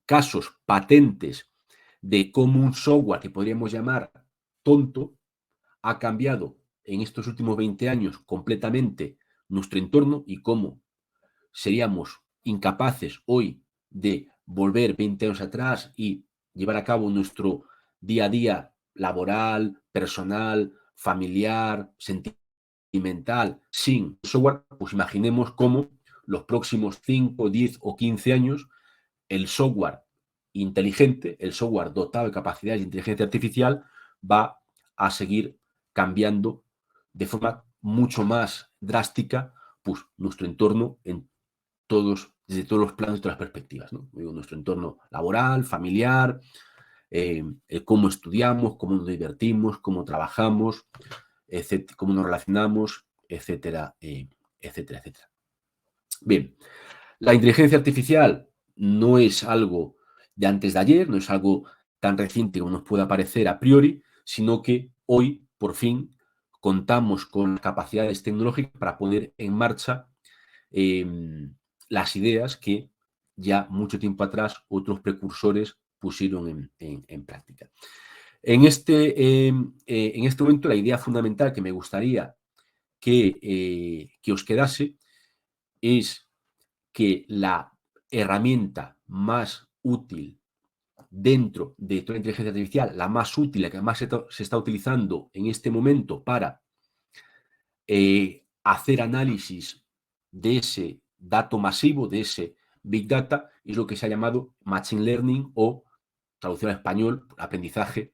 casos patentes de cómo un software que podríamos llamar tonto ha cambiado en estos últimos 20 años completamente nuestro entorno y cómo seríamos incapaces hoy de volver 20 años atrás y llevar a cabo nuestro día a día laboral, personal, familiar, sentimental, sin software, pues imaginemos cómo los próximos 5, 10 o 15 años el software inteligente, el software dotado de capacidades de inteligencia artificial va a seguir cambiando de forma mucho más drástica pues, nuestro entorno desde todos los planos y todas las perspectivas, ¿no? Digo, nuestro entorno laboral, familiar, cómo estudiamos, cómo nos divertimos, cómo trabajamos, cómo nos relacionamos, etcétera, etcétera, etcétera. Bien, la inteligencia artificial no es algo de antes de ayer, no es algo tan reciente como nos pueda parecer a priori, sino que hoy, por fin, contamos con capacidades tecnológicas para poner en marcha las ideas que ya mucho tiempo atrás otros precursores pusieron en práctica. En este momento, la idea fundamental que me gustaría que os quedase es que la herramienta más útil dentro de toda la inteligencia artificial, la más útil, la que más se está utilizando en este momento para hacer análisis de ese dato masivo, de ese Big Data, es lo que se ha llamado Machine Learning o, traducción al español, aprendizaje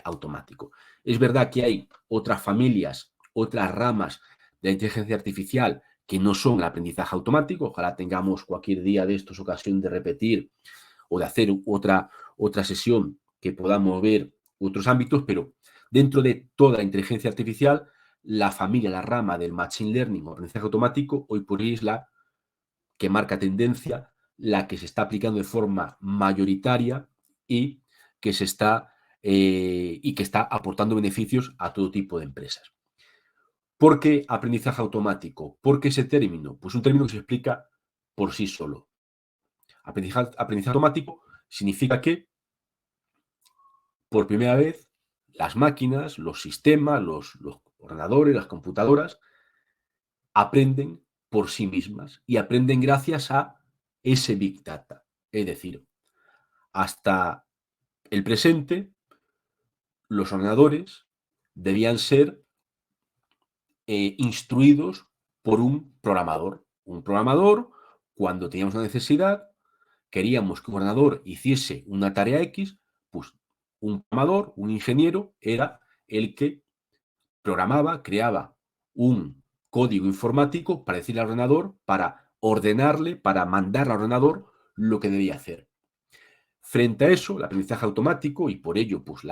automático. Es verdad que hay otras familias, otras ramas de la inteligencia artificial que no son el aprendizaje automático. Ojalá tengamos cualquier día de estos ocasión de repetir o de hacer otra sesión que podamos ver otros ámbitos, pero dentro de toda la inteligencia artificial, la familia, la rama del Machine Learning o aprendizaje automático, hoy por hoy es la que marca tendencia, la que se está aplicando de forma mayoritaria y que está aportando beneficios a todo tipo de empresas. ¿Por qué aprendizaje automático? ¿Por qué ese término? Pues un término que se explica por sí solo. Aprendizaje automático significa que por primera vez las máquinas, los sistemas, los ordenadores, las computadoras aprenden por sí mismas y aprenden gracias a ese Big Data. Es decir, hasta el presente, los ordenadores debían ser instruidos por un programador. Un programador, cuando teníamos una necesidad, queríamos que un ordenador hiciese una tarea X, pues un programador, un ingeniero, era el que programaba, creaba un código informático para decirle al ordenador, para ordenarle, para mandarle al ordenador lo que debía hacer. Frente a eso, el aprendizaje automático, y por ello, pues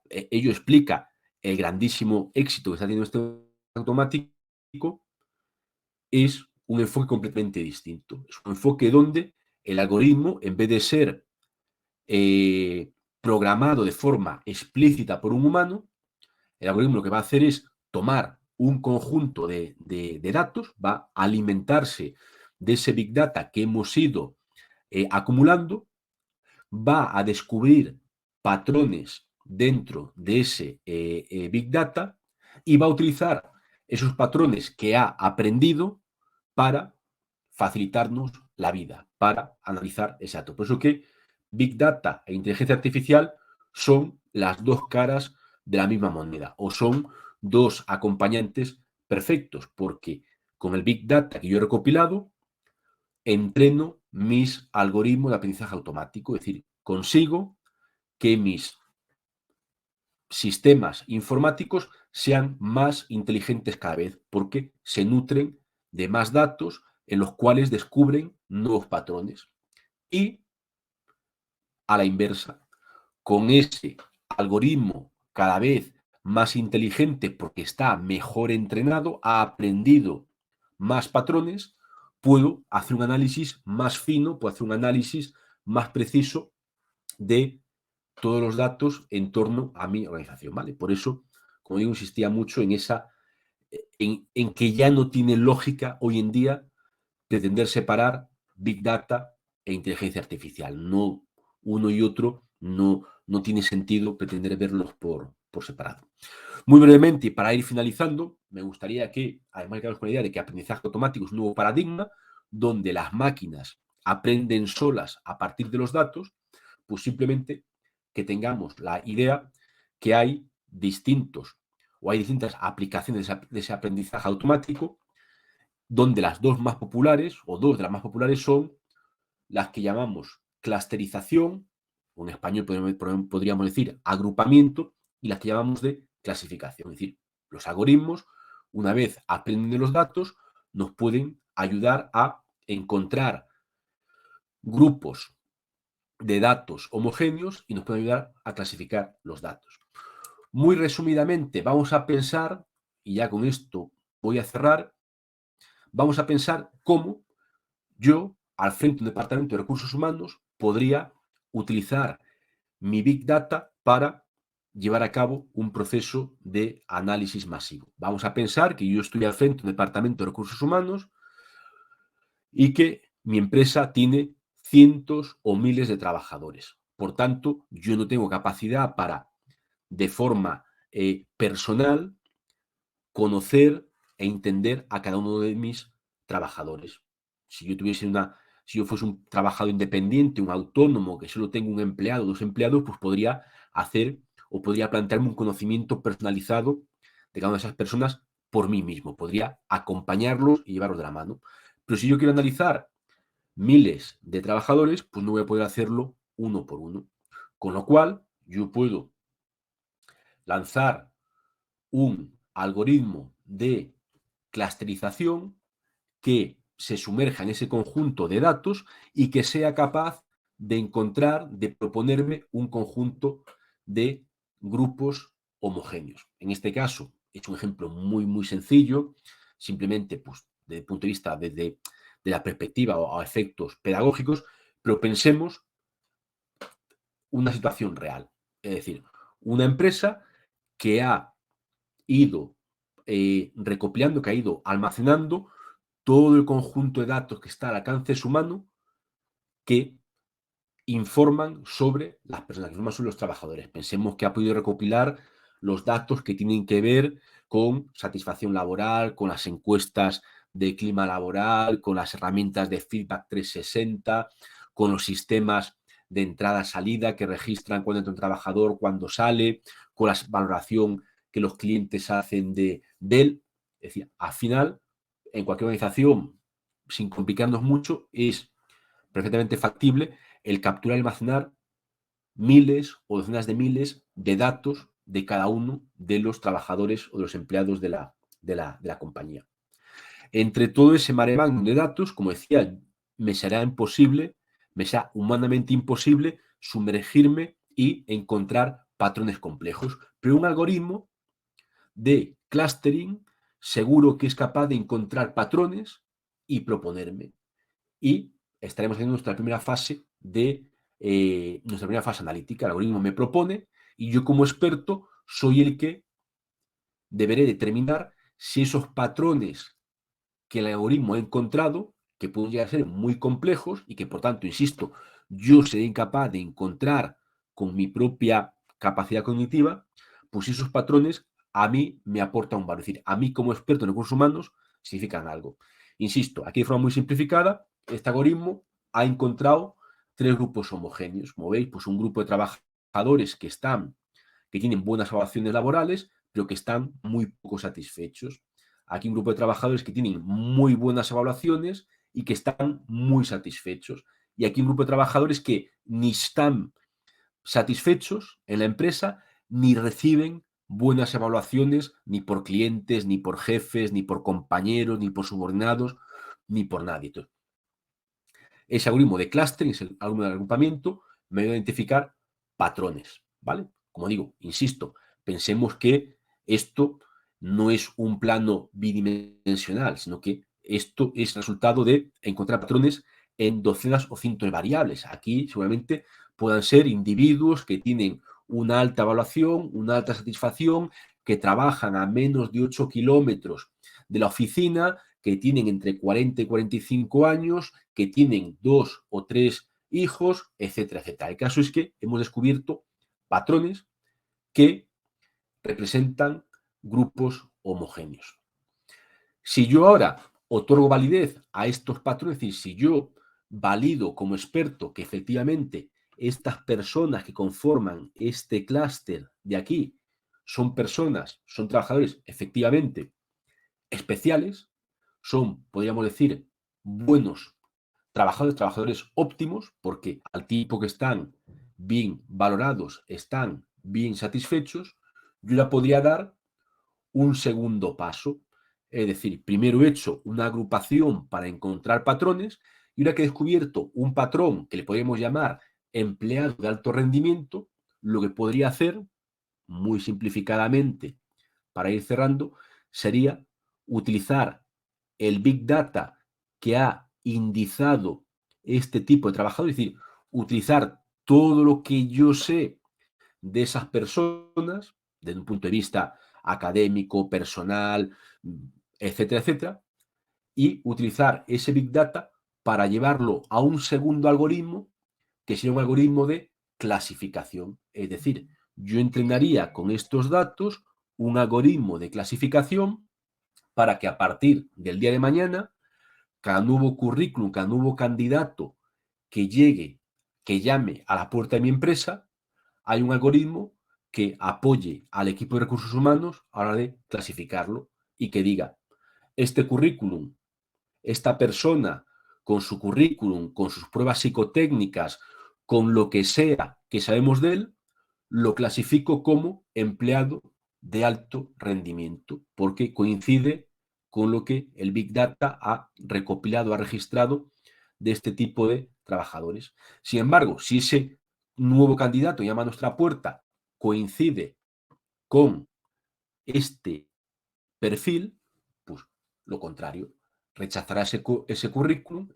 ello explica el grandísimo éxito que está teniendo este automático, es un enfoque completamente distinto. Es un enfoque donde el algoritmo, en vez de ser programado de forma explícita por un humano, el algoritmo lo que va a hacer es tomar un conjunto de datos, va a alimentarse de ese Big Data que hemos ido acumulando, va a descubrir patrones dentro de ese Big Data y va a utilizar esos patrones que ha aprendido para facilitarnos la vida, para analizar ese dato. Por eso que Big Data e inteligencia artificial son las dos caras de la misma moneda o son dos acompañantes perfectos, porque con el Big Data que yo he recopilado, entreno mis algoritmos de aprendizaje automático, es decir, consigo que mis sistemas informáticos sean más inteligentes cada vez, porque se nutren de más datos en los cuales descubren nuevos patrones. Y a la inversa, con ese algoritmo cada vez más inteligente porque está mejor entrenado, ha aprendido más patrones, puedo hacer un análisis más fino, puedo hacer un análisis más preciso de todos los datos en torno a mi organización, ¿vale? Por eso, como digo, insistía mucho en en que ya no tiene lógica hoy en día pretender separar Big Data e inteligencia artificial. No, uno y otro no tiene sentido pretender verlos por separado. Muy brevemente, y para ir finalizando, me gustaría que, además de quedarnos con la idea de que aprendizaje automático es un nuevo paradigma, donde las máquinas aprenden solas a partir de los datos, pues simplemente que tengamos la idea que hay distintas aplicaciones de ese aprendizaje automático, donde las dos más populares, o dos de las más populares, son las que llamamos clusterización, o en español podríamos decir agrupamiento, y las que llamamos de clasificación. Es decir, los algoritmos, una vez aprenden de los datos, nos pueden ayudar a encontrar grupos de datos homogéneos y nos pueden ayudar a clasificar los datos. Muy resumidamente, vamos a pensar, y ya con esto voy a cerrar, vamos a pensar cómo yo, al frente de un departamento de recursos humanos, podría utilizar mi Big Data para llevar a cabo un proceso de análisis masivo. Vamos a pensar que yo estoy al frente de un departamento de recursos humanos y que mi empresa tiene cientos o miles de trabajadores. Por tanto, yo no tengo capacidad para, de forma personal, conocer e entender a cada uno de mis trabajadores. Si yo fuese un trabajador independiente, un autónomo, que solo tengo un empleado, dos empleados, pues podría hacer o podría plantearme un conocimiento personalizado de cada una de esas personas por mí mismo, podría acompañarlos y llevarlos de la mano. Pero si yo quiero analizar miles de trabajadores, pues no voy a poder hacerlo uno por uno. Con lo cual, yo puedo lanzar un algoritmo de clusterización que se sumerja en ese conjunto de datos y que sea capaz de encontrar, de proponerme un conjunto de grupos homogéneos. En este caso, he hecho un ejemplo muy sencillo, simplemente pues, desde el punto de vista de la perspectiva o a efectos pedagógicos, pero pensemos una situación real. Es decir, una empresa que ha ido recopilando, que ha ido almacenando todo el conjunto de datos que está al alcance de su mano que informan sobre las personas, que informan sobre los trabajadores. Pensemos que ha podido recopilar los datos que tienen que ver con satisfacción laboral, con las encuestas de clima laboral, con las herramientas de feedback 360, con los sistemas de entrada-salida que registran cuando entra un trabajador, cuando sale, con la valoración que los clientes hacen de él. Es decir, al final, en cualquier organización, sin complicarnos mucho, es perfectamente factible el capturar y almacenar miles o decenas de miles de datos de cada uno de los trabajadores o de los empleados de la compañía. Entre todo ese maremoto de datos, como decía, me será imposible, me será humanamente imposible sumergirme y encontrar patrones complejos. Pero un algoritmo de clustering seguro que es capaz de encontrar patrones y proponerme. Y estaremos haciendo nuestra primera fase analítica. El algoritmo me propone y yo como experto soy el que deberé determinar si esos patrones que el algoritmo ha encontrado, que pueden llegar a ser muy complejos y que por tanto, insisto, yo seré incapaz de encontrar con mi propia capacidad cognitiva, pues esos patrones a mí me aportan un valor. Es decir, a mí como experto en recursos humanos significan algo. Insisto, aquí de forma muy simplificada, este algoritmo ha encontrado tres grupos homogéneos. Como veis, pues un grupo de trabajadores que tienen buenas evaluaciones laborales, pero que están muy poco satisfechos. Aquí un grupo de trabajadores que tienen muy buenas evaluaciones y que están muy satisfechos. Y aquí un grupo de trabajadores que ni están satisfechos en la empresa ni reciben buenas evaluaciones ni por clientes, ni por jefes, ni por compañeros, ni por subordinados, ni por nadie. Entonces, ese algoritmo de clustering, ese algoritmo de agrupamiento, me va a identificar patrones, ¿vale? Como digo, insisto, pensemos que esto no es un plano bidimensional, sino que esto es resultado de encontrar patrones en docenas o cientos de variables. Aquí seguramente puedan ser individuos que tienen una alta evaluación, una alta satisfacción, que trabajan a menos de 8 kilómetros de la oficina, que tienen entre 40 y 45 años, que tienen 2 o 3 hijos, etcétera, etcétera. El caso es que hemos descubierto patrones que representan grupos homogéneos. Si yo ahora otorgo validez a estos patrones, es decir, si yo valido como experto que efectivamente estas personas que conforman este clúster de aquí son personas, son trabajadores efectivamente especiales, son, podríamos decir, buenos trabajadores óptimos, porque al tiempo que están bien valorados, están bien satisfechos, yo ya podría dar un segundo paso. Es decir, primero he hecho una agrupación para encontrar patrones y una que he descubierto un patrón que le podríamos llamar empleado de alto rendimiento, lo que podría hacer, muy simplificadamente, para ir cerrando, sería utilizar el Big Data que ha indizado este tipo de trabajador, es decir, utilizar todo lo que yo sé de esas personas, desde un punto de vista académico, personal, etcétera, etcétera, y utilizar ese Big Data para llevarlo a un segundo algoritmo, que sería un algoritmo de clasificación. Es decir, yo entrenaría con estos datos un algoritmo de clasificación para que a partir del día de mañana, cada nuevo currículum, cada nuevo candidato que llegue, que llame a la puerta de mi empresa, hay un algoritmo que apoye al equipo de recursos humanos a la hora de clasificarlo. y que diga, este currículum, esta persona con su currículum, con sus pruebas psicotécnicas, con lo que sea que sabemos de él, lo clasifico como empleado de alto rendimiento, porque coincide con lo que el Big Data ha recopilado, ha registrado de este tipo de trabajadores. Sin embargo, si ese nuevo candidato llama a nuestra puerta, coincide con este perfil, pues lo contrario, rechazará ese currículum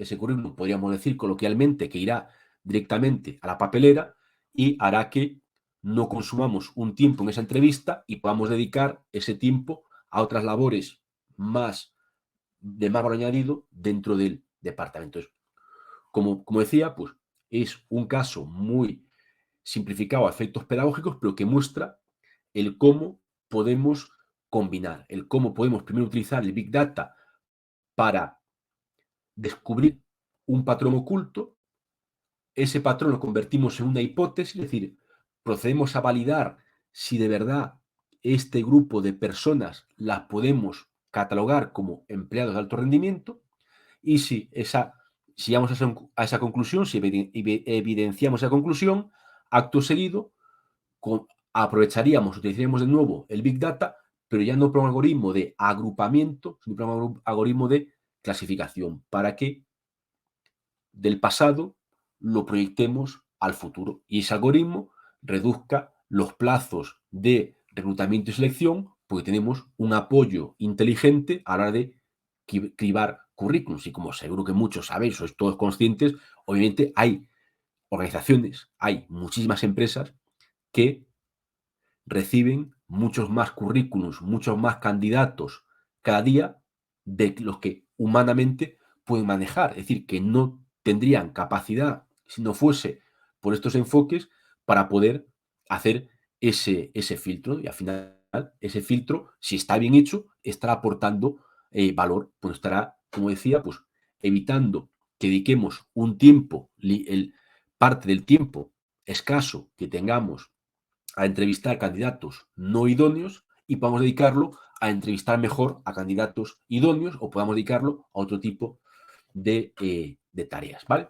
podríamos decir coloquialmente que irá directamente a la papelera y hará que no consumamos un tiempo en esa entrevista y podamos dedicar ese tiempo a otras labores más de más valor añadido dentro del departamento. Como decía, pues es un caso muy simplificado a efectos pedagógicos, pero que muestra el cómo podemos combinar, el cómo podemos primero utilizar el Big Data para descubrir un patrón oculto, ese patrón lo convertimos en una hipótesis, es decir, procedemos a validar si de verdad este grupo de personas las podemos catalogar como empleados de alto rendimiento y si llegamos a esa conclusión, si evidenciamos esa conclusión, acto seguido aprovecharíamos, utilizaríamos de nuevo el Big Data, pero ya no por un algoritmo de agrupamiento, sino por un algoritmo de clasificación, para que del pasado lo proyectemos al futuro. Y ese algoritmo reduzca los plazos de reclutamiento y selección, porque tenemos un apoyo inteligente a la hora de cribar currículums. Y como seguro que muchos sabéis, sois todos conscientes, obviamente hay organizaciones, hay muchísimas empresas que reciben muchos más currículums, muchos más candidatos cada día de los que humanamente pueden manejar. Es decir, que no tendrían capacidad, si no fuese por estos enfoques, para poder hacer ese filtro. Y al final, ese filtro, si está bien hecho, estará aportando valor, pues estará, como decía, pues evitando que dediquemos un tiempo, parte del tiempo escaso que tengamos a entrevistar candidatos no idóneos y podamos dedicarlo a entrevistar mejor a candidatos idóneos o podamos dedicarlo a otro tipo de tareas, ¿vale?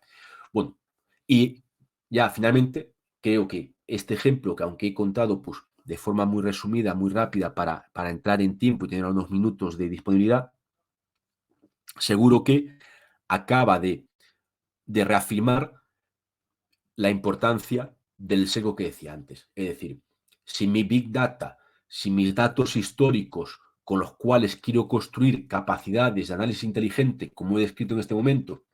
Bueno, y ya finalmente creo que este ejemplo, que aunque he contado pues, de forma muy resumida, muy rápida, para entrar en tiempo y tener unos minutos de disponibilidad, seguro que acaba de reafirmar la importancia del sesgo que decía antes. Es decir, si mi Big Data, si mis datos históricos con los cuales quiero construir capacidades de análisis inteligente, como he descrito en este momento,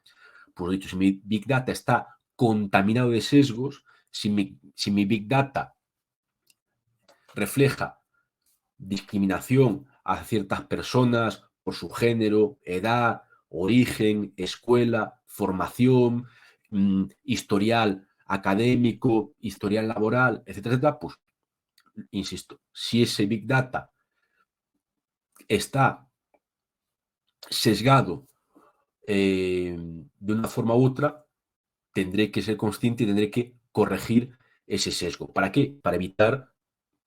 pues dicho, si mi Big Data está contaminado de sesgos, si mi Big Data refleja discriminación a ciertas personas por su género, edad, origen, escuela, formación, historial académico, historial laboral, etcétera, etcétera, pues, insisto, si ese Big Data está sesgado de una forma u otra, tendré que ser consciente y tendré que corregir ese sesgo. ¿Para qué? Para evitar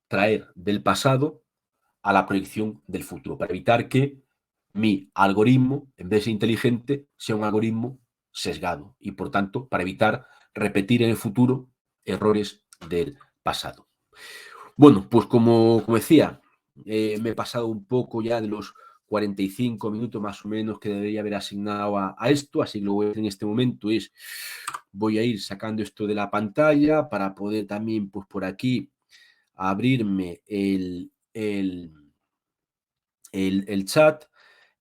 traer del pasado a la proyección del futuro, para evitar que mi algoritmo, en vez de ser inteligente, sea un algoritmo sesgado y, por tanto, para evitar repetir en el futuro errores del pasado. Bueno, pues como decía, me he pasado un poco ya de los 45 minutos más o menos que debería haber asignado a esto, así que lo que voy a hacer en este momento es, voy a ir sacando esto de la pantalla para poder también, pues por aquí, abrirme el chat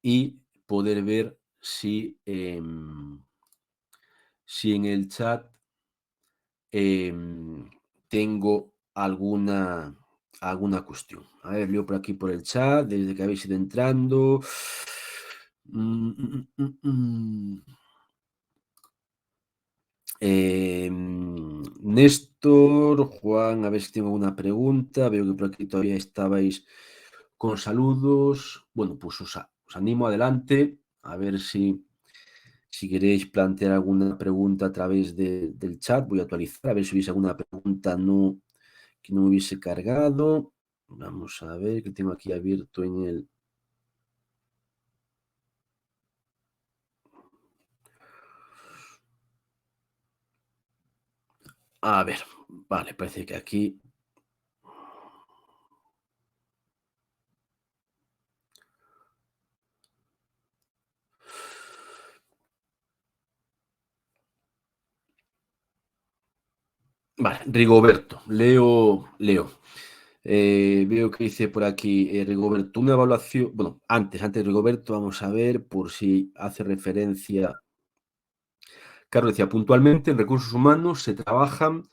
y poder ver si en el chat tengo alguna cuestión. A ver, leo por aquí por el chat, desde que habéis ido entrando. Néstor, Juan, a ver si tengo alguna pregunta. Veo que por aquí todavía estabais con saludos. Bueno, pues os animo adelante a ver si queréis plantear alguna pregunta a través del chat. Voy a actualizar, a ver si hubiese alguna pregunta que no me hubiese cargado. Vamos a ver, que tengo aquí abierto en el A ver, vale, parece que aquí. Vale, Rigoberto, leo. Veo que dice por aquí, Rigoberto, una evaluación, bueno, antes de Rigoberto, vamos a ver por si hace referencia. Carlos decía, puntualmente en recursos humanos se trabajan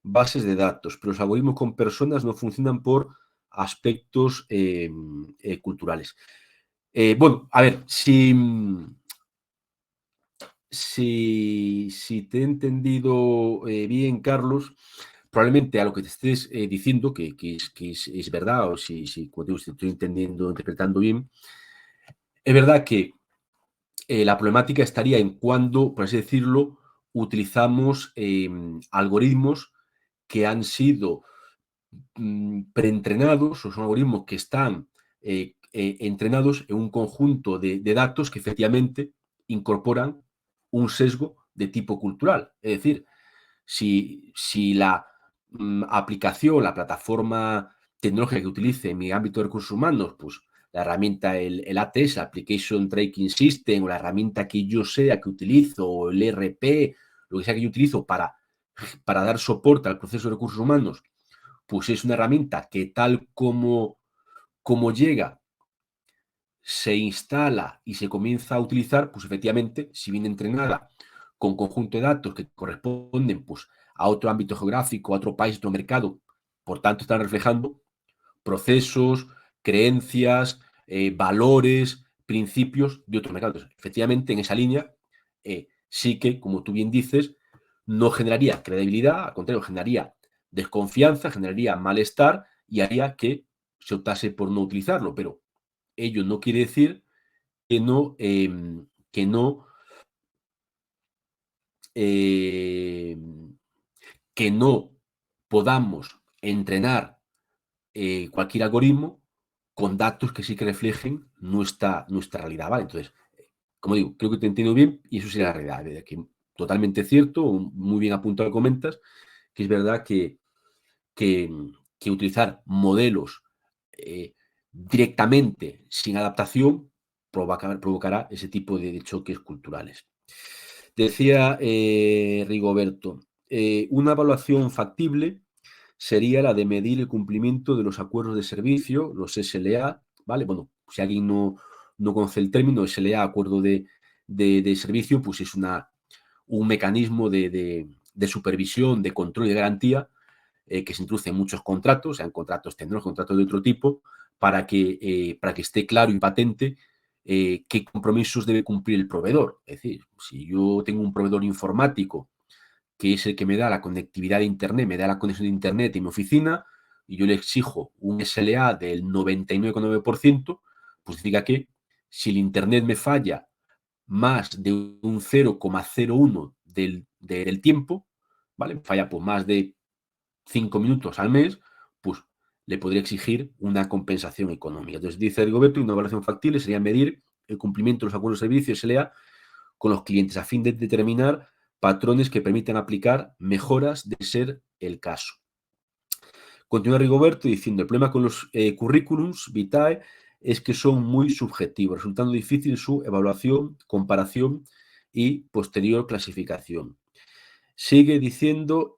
bases de datos, pero los algoritmos con personas no funcionan por aspectos culturales. Bueno, a ver, si te he entendido bien, Carlos, probablemente a lo que te estés diciendo, que es verdad, o si como te digo, si te estoy entendiendo, interpretando bien, es verdad que la problemática estaría en cuando, por así decirlo, utilizamos algoritmos que han sido preentrenados, o son algoritmos que están entrenados en un conjunto de datos que efectivamente incorporan un sesgo de tipo cultural. Es decir, si la aplicación, la plataforma tecnológica que utilice en mi ámbito de recursos humanos, pues la herramienta, el ATS, Application Tracking System, o la herramienta que yo sea que utilizo, o el ERP, lo que sea que yo utilizo para dar soporte al proceso de recursos humanos, pues es una herramienta que tal como llega, se instala y se comienza a utilizar, pues efectivamente, si viene entrenada con conjunto de datos que corresponden pues, a otro ámbito geográfico, a otro país, a otro mercado, por tanto están reflejando procesos, creencias, valores, principios de otros mercados. Efectivamente, en esa línea, sí que, como tú bien dices, no generaría credibilidad, al contrario, generaría desconfianza, generaría malestar y haría que se optase por no utilizarlo. Pero ello no quiere decir que no, que no, eh, que no podamos entrenar cualquier algoritmo con datos que sí que reflejen nuestra realidad, ¿vale? Entonces, como digo, creo que te entiendo bien y eso sería la realidad. Que totalmente cierto, muy bien apuntado comentas, que es verdad que, que utilizar modelos directamente sin adaptación provocará ese tipo de choques culturales. Decía Rigoberto, una evaluación factible sería la de medir el cumplimiento de los acuerdos de servicio, los SLA, ¿vale? Bueno, si alguien no conoce el término, SLA, acuerdo de servicio, pues es un mecanismo de supervisión, de control y de garantía que se introduce en muchos contratos, sean contratos tecnológicos, contratos de otro tipo, para que esté claro y patente qué compromisos debe cumplir el proveedor. Es decir, si yo tengo un proveedor informático que es el que me da la conectividad de Internet, me da la conexión de Internet en mi oficina, y yo le exijo un SLA del 99,9%, pues significa que si el Internet me falla más de un 0,01 del tiempo, ¿vale? Me falla por más de 5 minutos al mes, pues le podría exigir una compensación económica. Entonces, dice el gobierno, una evaluación factible sería medir el cumplimiento de los acuerdos de servicio SLA con los clientes a fin de determinar patrones que permitan aplicar mejoras de ser el caso. Continúa Rigoberto diciendo, el problema con los currículums vitae es que son muy subjetivos, resultando difícil su evaluación, comparación y posterior clasificación. Sigue diciendo,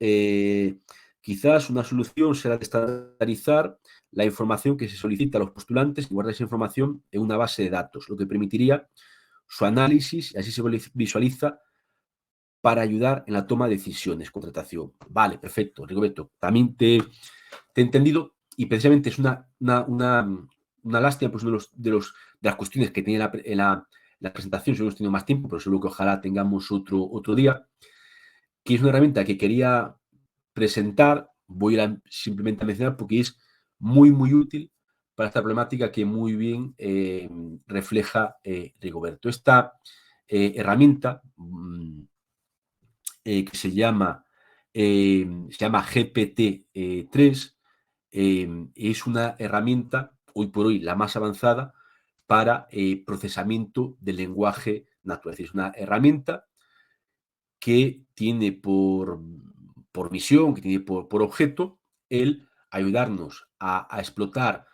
quizás una solución será estandarizar la información que se solicita a los postulantes y guardar esa información en una base de datos, lo que permitiría su análisis y así se visualiza para ayudar en la toma de decisiones, contratación. Vale, perfecto, Rigoberto. También te he entendido y precisamente es una lástima pues, de las cuestiones que tenía en la presentación, si hemos tenido más tiempo, pero seguro que ojalá tengamos otro día, que es una herramienta que quería presentar, voy a simplemente a mencionar porque es muy, muy útil para esta problemática que muy bien refleja Rigoberto. Esta herramienta que se llama GPT-3, es una herramienta, hoy por hoy, la más avanzada para procesamiento del lenguaje natural. Es decir, es una herramienta que tiene por misión, que tiene por objeto el ayudarnos a explotar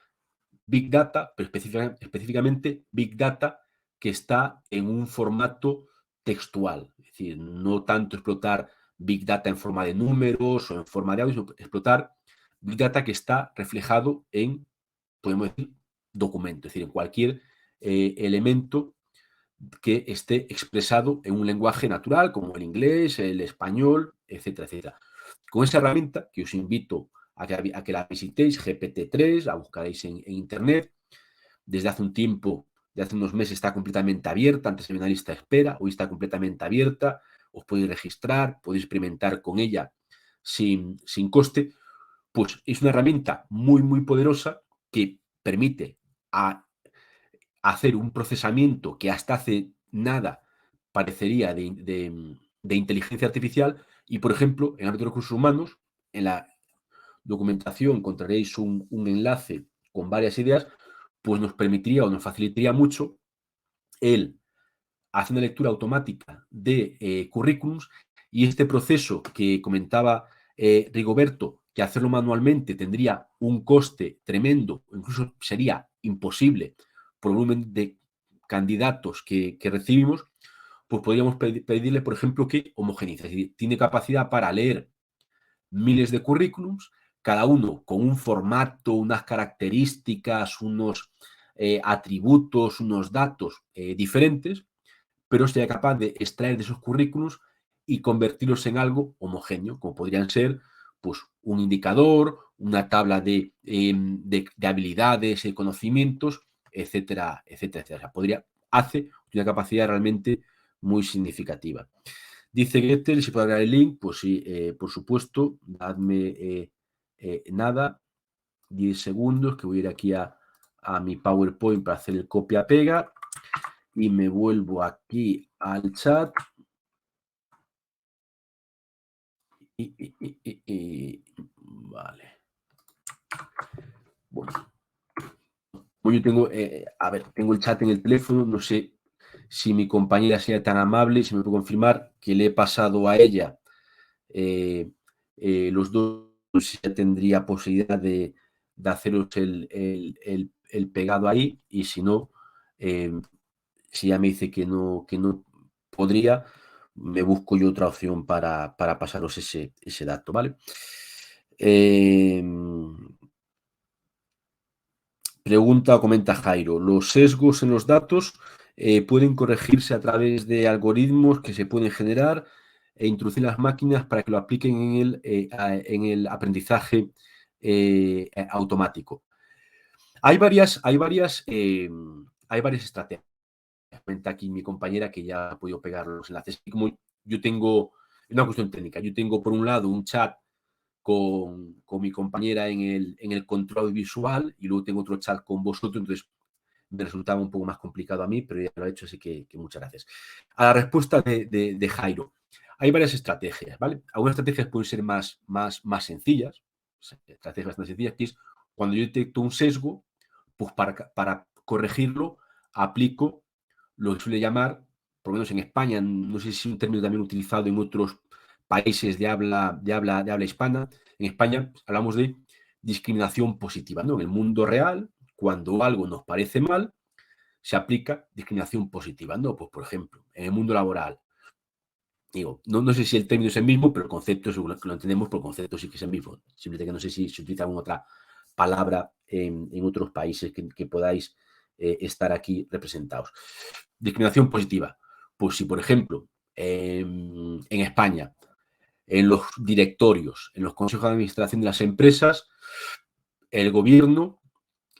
Big Data, pero específicamente Big Data que está en un formato textual. Es decir, no tanto explotar Big Data en forma de números o en forma de audio, sino explotar Big Data que está reflejado en, podemos decir, documento, es decir, en cualquier elemento que esté expresado en un lenguaje natural, como el inglés, el español, etcétera, etcétera. Con esa herramienta, que os invito a que la visitéis, GPT-3, la buscaréis en Internet. Desde hace un tiempo, de hace unos meses, está completamente abierta. Antes había una lista de espera, hoy está completamente abierta. Os podéis registrar, podéis experimentar con ella sin coste. Pues es una herramienta muy, muy poderosa que permite hacer un procesamiento que hasta hace nada parecería de inteligencia artificial y, por ejemplo, en el ámbito de recursos humanos, en la documentación encontraréis un enlace con varias ideas, pues nos permitiría o nos facilitaría mucho el hacer una lectura automática de currículums y este proceso que comentaba Rigoberto, que hacerlo manualmente tendría un coste tremendo, incluso sería imposible por el volumen de candidatos que recibimos, pues podríamos pedirle, por ejemplo, que homogeneice. Es decir, tiene capacidad para leer miles de currículums, cada uno con un formato, unas características, unos atributos, unos datos diferentes, pero sería capaz de extraer de esos currículums y convertirlos en algo homogéneo, como podrían ser pues, un indicador, una tabla de habilidades y conocimientos, etcétera, etcétera, etcétera. Hace una capacidad realmente muy significativa. Dice Gettel, si puedo agregar el link, pues sí, por supuesto, dadme nada, 10 segundos, que voy a ir aquí a mi PowerPoint para hacer el copia-pega y me vuelvo aquí al chat. Vale. Bueno, pues yo tengo, a ver, tengo el chat en el teléfono, no sé si mi compañera sea tan amable, si me puede confirmar que le he pasado a ella los dos, si ya tendría posibilidad de haceros el pegado ahí, y si no, si ya me dice que no podría, me busco yo otra opción para pasaros ese dato, ¿vale? Pregunta o comenta Jairo, ¿los sesgos en los datos pueden corregirse a través de algoritmos que se pueden generar e introducir las máquinas para que lo apliquen en el aprendizaje automático? Hay varias estrategias. Comenta aquí mi compañera que ya ha podido pegar los enlaces. Como yo tengo, es una cuestión técnica, yo tengo por un lado un chat con mi compañera en el control visual y luego tengo otro chat con vosotros, entonces me resultaba un poco más complicado a mí, pero ya lo he hecho, así que muchas gracias. A la respuesta de Jairo, hay varias estrategias, ¿vale? Algunas estrategias pueden ser más sencillas, estrategias bastante sencillas, que es cuando yo detecto un sesgo, pues para corregirlo aplico lo que suele llamar, por lo menos en España, no sé si es un término también utilizado en otros países de habla hispana, en España hablamos de discriminación positiva, ¿no? En el mundo real, cuando algo nos parece mal, se aplica discriminación positiva, ¿no? Pues, por ejemplo, en el mundo laboral, digo, no sé si el término es el mismo, pero el concepto, según lo entendemos, por concepto sí que es el mismo. Simplemente que no sé si se utiliza alguna otra palabra en otros países que podáis estar aquí representados. Discriminación positiva. Pues si, por ejemplo, en España, en los directorios, en los consejos de administración de las empresas, el gobierno,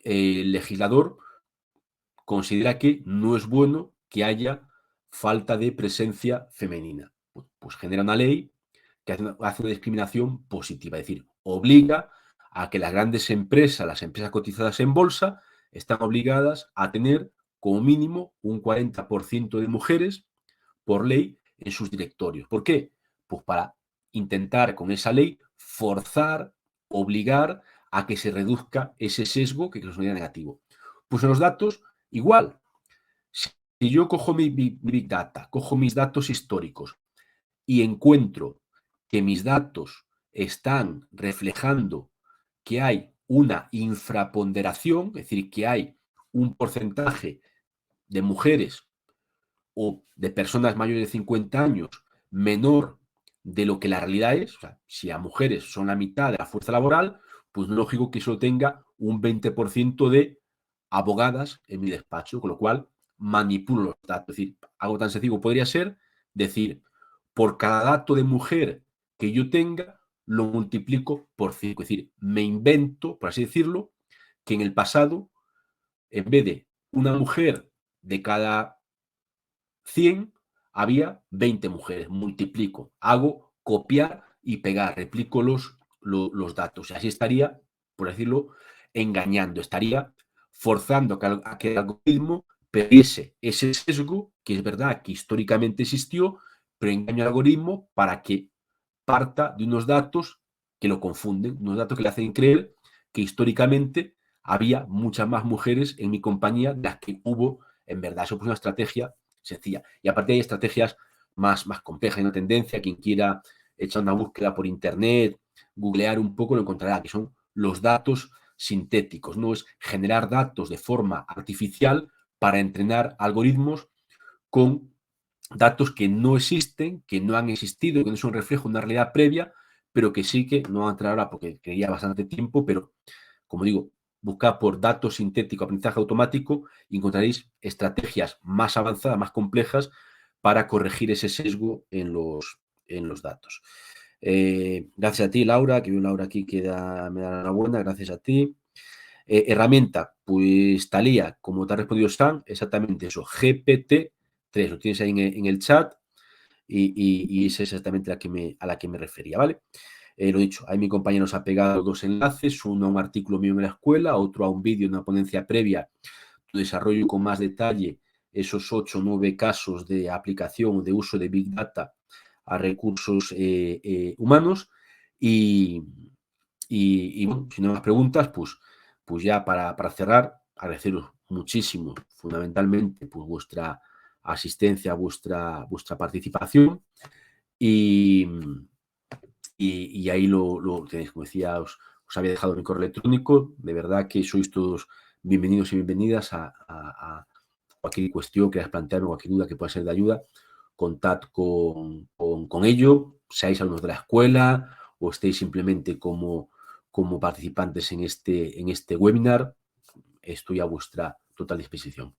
el legislador, considera que no es bueno que haya falta de presencia femenina. Pues genera una ley que hace una discriminación positiva, es decir, obliga a que las grandes empresas, las empresas cotizadas en bolsa, están obligadas a tener como mínimo un 40% de mujeres por ley en sus directorios. ¿Por qué? Pues para intentar con esa ley forzar, obligar a que se reduzca ese sesgo que considera negativo. Pues en los datos, igual. Si yo cojo mi Big Data, cojo mis datos históricos y encuentro que mis datos están reflejando que hay una infraponderación, es decir, que hay un porcentaje de mujeres o de personas mayores de 50 años menor de lo que la realidad es. O sea, si a mujeres son la mitad de la fuerza laboral, pues no es lógico que solo tenga un 20% de abogadas en mi despacho, con lo cual manipulo los datos. Es decir, algo tan sencillo podría ser decir, por cada dato de mujer que yo tenga, lo multiplico por 5. Es decir, me invento, por así decirlo, que en el pasado, en vez de una mujer de cada 100, había 20 mujeres. Multiplico, hago copiar y pegar, replico los datos. Y así estaría, por decirlo, engañando, estaría forzando a que el algoritmo perdiese ese sesgo, que es verdad que históricamente existió, pero engaño al algoritmo para que parta de unos datos que lo confunden, unos datos que le hacen creer que históricamente había muchas más mujeres en mi compañía de las que hubo en verdad. Eso es una estrategia sencilla. Y aparte hay estrategias más complejas. Hay una tendencia, quien quiera echar una búsqueda por internet, googlear un poco, lo encontrará, que son los datos sintéticos. No es generar datos de forma artificial para entrenar algoritmos con datos que no existen, que no han existido, que no son reflejo de una realidad previa, pero que sí que no van a entrar ahora porque quería bastante tiempo, pero como digo, buscad por datos sintéticos, aprendizaje automático, y encontraréis estrategias más avanzadas, más complejas para corregir ese sesgo en los datos. Gracias a ti, Laura, que veo Laura aquí que me da la enhorabuena, gracias a ti. Herramienta, pues Talía, como te ha respondido Sam, exactamente eso, GPT-3, lo tienes ahí en el chat y es exactamente a la que me refería, ¿vale? Lo dicho, ahí mi compañero nos ha pegado dos enlaces, uno a un artículo mío en la escuela, otro a un vídeo, una ponencia previa, desarrollo con más detalle esos 8 o 9 casos de aplicación, de uso de Big Data a recursos humanos y bueno, si no hay más preguntas, pues ya para cerrar, agradeceros muchísimo, fundamentalmente, pues vuestra asistencia, vuestra participación y ahí lo tenéis, como decía, os había dejado mi correo electrónico. De verdad que sois todos bienvenidos y bienvenidas a cualquier cuestión que queráis plantearme, cualquier duda que pueda ser de ayuda. Contad con ello, seáis alumnos de la escuela o estéis simplemente como participantes en este webinar. Estoy a vuestra total disposición.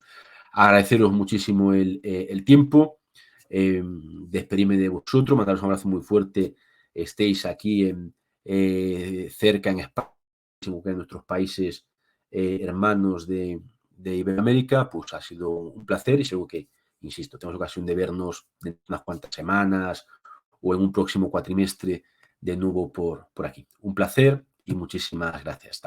Agradeceros muchísimo el tiempo, despedirme de vosotros, mandaros un abrazo muy fuerte, estéis aquí cerca en España, en nuestros países hermanos de Iberoamérica, pues ha sido un placer y seguro que, insisto, tenemos ocasión de vernos en unas cuantas semanas o en un próximo cuatrimestre de nuevo por aquí. Un placer y muchísimas gracias.